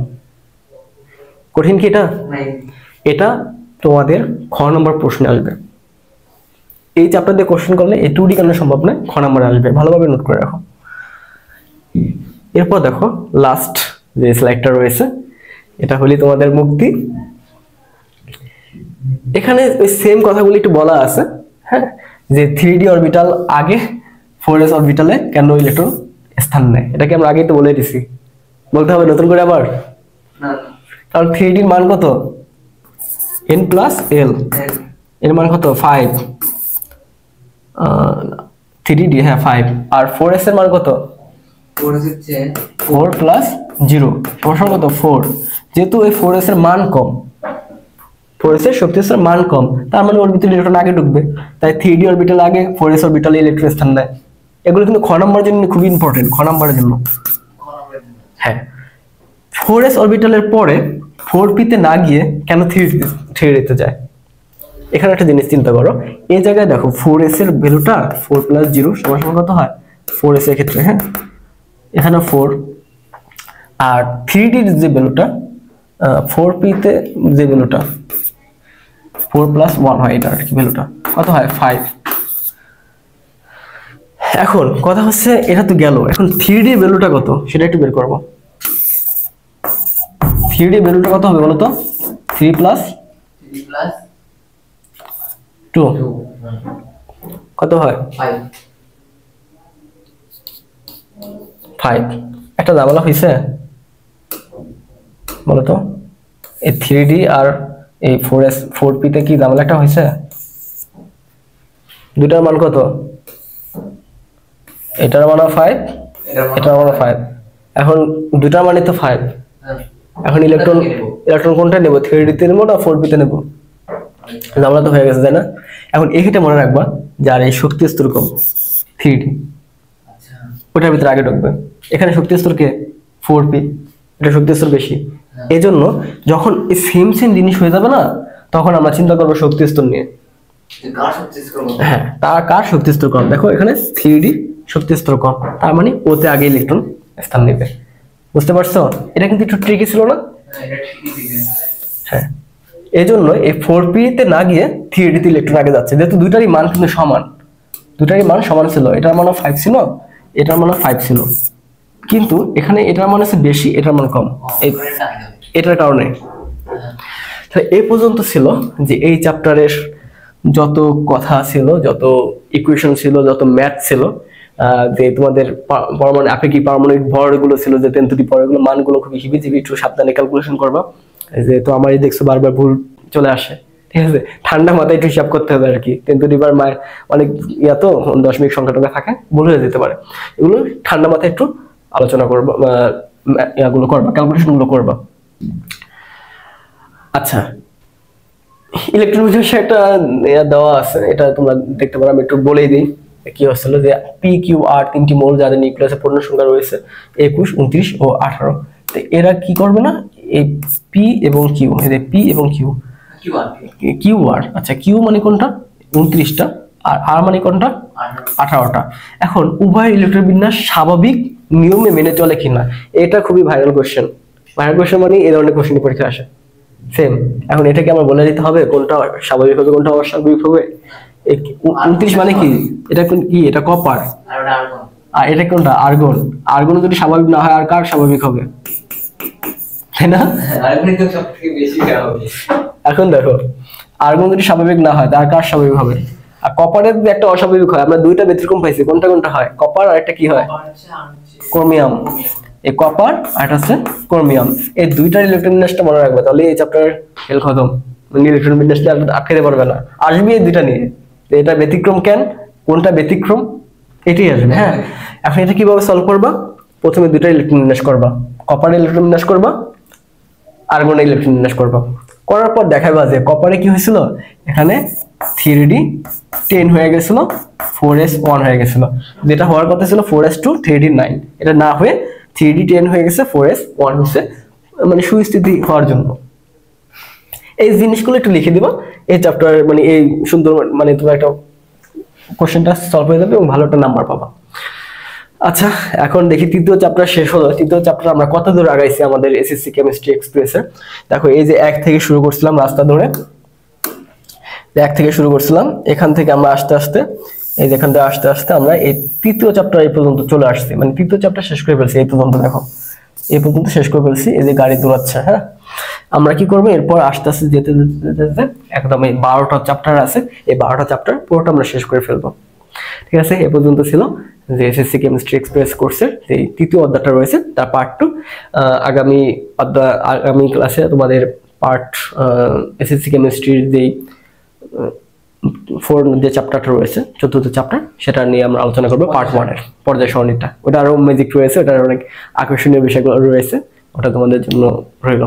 কঠিন কি এটা, নাই এটা তোমাদের খ নম্বর প্রশ্নে আসবে, এই চ্যাপ্টার দিয়ে কোশ্চেন করলে এই 2D কেন সম্ভব নয় খ নম্বরে আসবে, ভালোভাবে নোট করে রাখো। এরপর দেখো লাস্ট যে স্লাইডটা রয়েছে, এটা হলি তোমাদের মুক্তি। এখানে ওই সেম কথাগুলি একটু বলা আছে, হ্যাঁ, যে 3D অরবিটাল আগে 4s অরবিটালে কেন ইলেকট্রন স্থান নেয়, এটাকে আমরা আগেই তো বলে দিছি, বলতে হবে নতুন করে আবার, না কারণ 3D এর মান কত n প্লাস l, এর মান কত 5, 3d, হ্যাঁ 5, আর 4s এর মান কত 4 প্লাস 0 সমান কত 4। যেহেতু এই 4s এর মান কম, 4s এর শক্তি স্তর মান কম, তার মানে অরবিটাল ইলেকট্রন আগে ঢুকবে, তাই 3d অরবিটাল আগে 4s অরবিটালে ইলেকট্রন স্থান নেয়। এগুলো কিন্তু খ নম্বরের জন্য খুবই ইম্পর্টেন্ট, খ নম্বরের জন্য। হ্যাঁ, 4s অরবিটালের পরে 4p তে না গিয়ে কেন 3d তে যায়? এখানে একটা জিনিস চিন্তা করো, এই জায়গায় দেখো 4s এর ভ্যালুটা 4 প্লাস 0 সমান সমান কত হয় 4s এর ক্ষেত্রে, হ্যাঁ এখানে 4, আর 3d এর যে ভ্যালুটা 4p তে যে ভ্যালুটা 4 প্লাস 1 হয়, এটা আর কি ভ্যালুটা কত হয় 5। এখন কথা হচ্ছে এটা তো গেল, এখন 3d এর ভ্যালুটা কত সেটা একটু বের করব। 3d এর ভ্যালুটা কত হবে বলো তো? 3 প্লাস 2 কত হয় 5। একটা ঝামেলা হয়েছে বলতো, এই 3d আর এই 4s 4p তে কি ঝামেলা একটা হয়েছে? দুটার মান কত? এটার মান 5, এটার মান 5। এখন দুটার মানে তো 5, এখন ইলেকট্রন কোনটা নেব, 3d তে নেব না 4p তে নেব? ঝামেলা তো হয়ে গেছে তাই না? এখন এই ক্ষেত্রে মনে রাখবা যার এই শক্তি স্তর কম 3d, ওটার ভিতরে আগে ঢুকবে। এখানে শক্তি স্তর কে 4p, এটা শক্তি স্তর বেশি। এই জন্য যখন এই সেম জিনিস হয়ে যাবে না, তখন আমরা চিন্তা করবো শক্তি স্তর নিয়ে। হ্যাঁ, তার কার শক্তি স্তর কম? দেখো এখানে 3d শক্তি স্তর কম, তার মানে ওতে আগে ইলেকট্রন স্থান নেবে। বুঝতে পারছো? এটা কিন্তু একটু ট্রিকি ছিল না? হ্যাঁ, এই জন্য এই 4p তে না গিয়ে 3d তে ইলেকট্রন আগে যাচ্ছে, যেহেতু দুইটারই মান কিন্তু সমান, দুইটারই মান সমান ছিল। এটার মান 5 ছিল, এটার মান 5 ছিল, কিন্তু এখানে এটার মান আছে বেশি, এটার মান কম, এটার কারণে। তাহলে এই পর্যন্ত ছিল যে এই চ্যাপ্টারের যত কথা ছিল, যত ইকুয়েশন ছিল, যত ম্যাথ ছিল, যে তোমাদের পরমাণু আপেক্ষিক পারমাণবিক ভরগুলো ছিল, যে 10 টু দি পাওয়ার, এগুলো মানগুলো খুব হিবিজিবি, একটু সাবধানে ক্যালকুলেশন করবা। যে তো আমারই দেখছো বারবার ভুল চলে আসে, ঠিক আছে? ঠান্ডা মাথায় একটু হিসাব করতে হবে আর কি। 10 টু দি পাওয়ার অনেক তো দশমিক সংখ্যা টঙ্কা থাকে, ভুল হয়ে যেতে পারে। এগুলো ঠান্ডা মাথায় একটু আলোচনা করবা, ইয়াগুলো করবা, ক্যালকুলেশন গুলো করবা। আচ্ছা, ইলেকট্রন বিন্যাসে একটা দেওয়া আছে, এটা তোমরা দেখতে পারো, আমি একটু বলেই দিই কি হচ্ছিল। যে পি কিউ আর তিনটি মৌল যাদের নিউক্লিয়াসে পূর্ণ সংখ্যা রয়েছে 21, 29 ও 18। তো এরা কি করবে না, এই পি এবং কিউ, এদের পি এবং কিউ আর, আচ্ছা কিউ মানে কোনটা 29টা, আর আর মানে কোনটা 18টা। এখন উভয় ইলেকট্রন বিন্যাস স্বাভাবিক নিয়মে মেনে চলে কিনা, এটা খুবই ভাইরাল কোশ্চেন। ভাইরাল কোশ্চেন মানে এই ধরনের কোশ্চেন পরীক্ষা আসে সেম। এখন এটাকে আমার বলে দিতে হবে কোনটা স্বাভাবিক হবে কোনটা অস্বাভাবিক হবে। 29 মানে কি, এটা কি, এটা কপার, আর এটা কোনটা আর্গন। আর্গন যদি স্বাভাবিক না হয় আর কার স্বাভাবিক হবে, তাই না? এখন দেখো আর্গন যদি স্বাভাবিক না হয় তার কার স্বাভাবিক হবে? আর কপারের যদি একটা অস্বাভাবিক হয়, আমরা দুইটা ব্যতিক্রম পাইছি, কোনটা কোনটা হয়, কপার আর একটা কি হয় ক্রোমিয়াম। এই কপার আর একটা হচ্ছে ক্রোমিয়াম, এই দুইটার ইলেকট্রন বিন্যাসটা মনে রাখবে, তাহলে এই চ্যাপ্টার খেল খতম। মানে ইলেকট্রন বিন্যাসটা আটকাতে পারবে না, আসবে এই দুইটা নিয়ে। এটা ব্যতিক্রম কেন, কোনটা ব্যতিক্রম, এটাই আসবে। হ্যাঁ, এখন এটা কিভাবে সলভ করবা? প্রথমে দুইটা ইলেকট্রন বিন্যাস করবা, কপারের ইলেকট্রন বিন্যাস করবা, আর্গনের ইলেকট্রন বিন্যাস করবা। করার পর দেখাবা যে কপারে কি হয়েছিল, এখানে 3d 10 হয়ে গেছিল, 4s 1 হয়ে গেছিল। যেটা হওয়ার কথা ছিল 4s 2 3d 9, এটা না হয়ে 3d 10 হয়ে গেছে, 4s 1 হচ্ছে, মানে সুস্থিতি হওয়ার জন্য। এই জিনিসগুলো একটু লিখে দিবা এই চ্যাপ্টার, মানে এই সুন্দর, মানে তোমার একটা কোশ্চেনটা সলভ হয়ে যাবে এবং ভালো একটা নাম্বার পাবা। আচ্ছা, এখন দেখি তৃতীয় চ্যাপ্টার শেষ হলো। তৃতীয় চ্যাপ্টার আমরা কত দূর আগাইছি আমাদের এসএসসি কেমিস্ট্রি এক্সপ্রেসে। দেখো এই যে 1 থেকে শুরু করছিলাম রাস্তা ধরে, 1 থেকে শুরু করছিলাম, এখান থেকে আমরা আস্তে আস্তে এই যেখান থেকে আস্তে আস্তে আমরা এই তৃতীয় চ্যাপ্টার এই পর্যন্ত চলে আসছি, মানে তৃতীয় চ্যাপ্টার শেষ করে ফেলছি এই পর্যন্ত। দেখো এই পর্যন্ত শেষ করে ফেলছি, এই যে গাড়ি দৌড়াচ্ছে। হ্যাঁ, আমরা কি করবো এরপর আস্তে আস্তে যেতে যেতে একদম এই 12টা চ্যাপ্টার আছে, এই 12টা চ্যাপ্টার পুরোটা আমরা শেষ করে ফেলবো। ঠিক আছে, এ পর্যন্ত ছিল যে এসএসসি কেমিস্ট্রি এক্সপ্রেস কোর্সের যে তৃতীয় অধ্যায়টা রয়েছে তার পার্ট 2। আগামী ক্লাসে তোমাদের পার্ট এসএসসি কেমিস্ট্রির যেই 4 যে চ্যাপ্টারটা রয়েছে, চতুর্থ চ্যাপ্টার, সেটা নিয়ে আমরা আলোচনা করবো পার্ট 1 এর পর্যায় সারণীটা। ওটা আরো ম্যাজিক রয়েছে, ওটার অনেক আকর্ষণীয় বিষয়গুলো রয়েছে, ওটা তোমাদের জন্য রইল।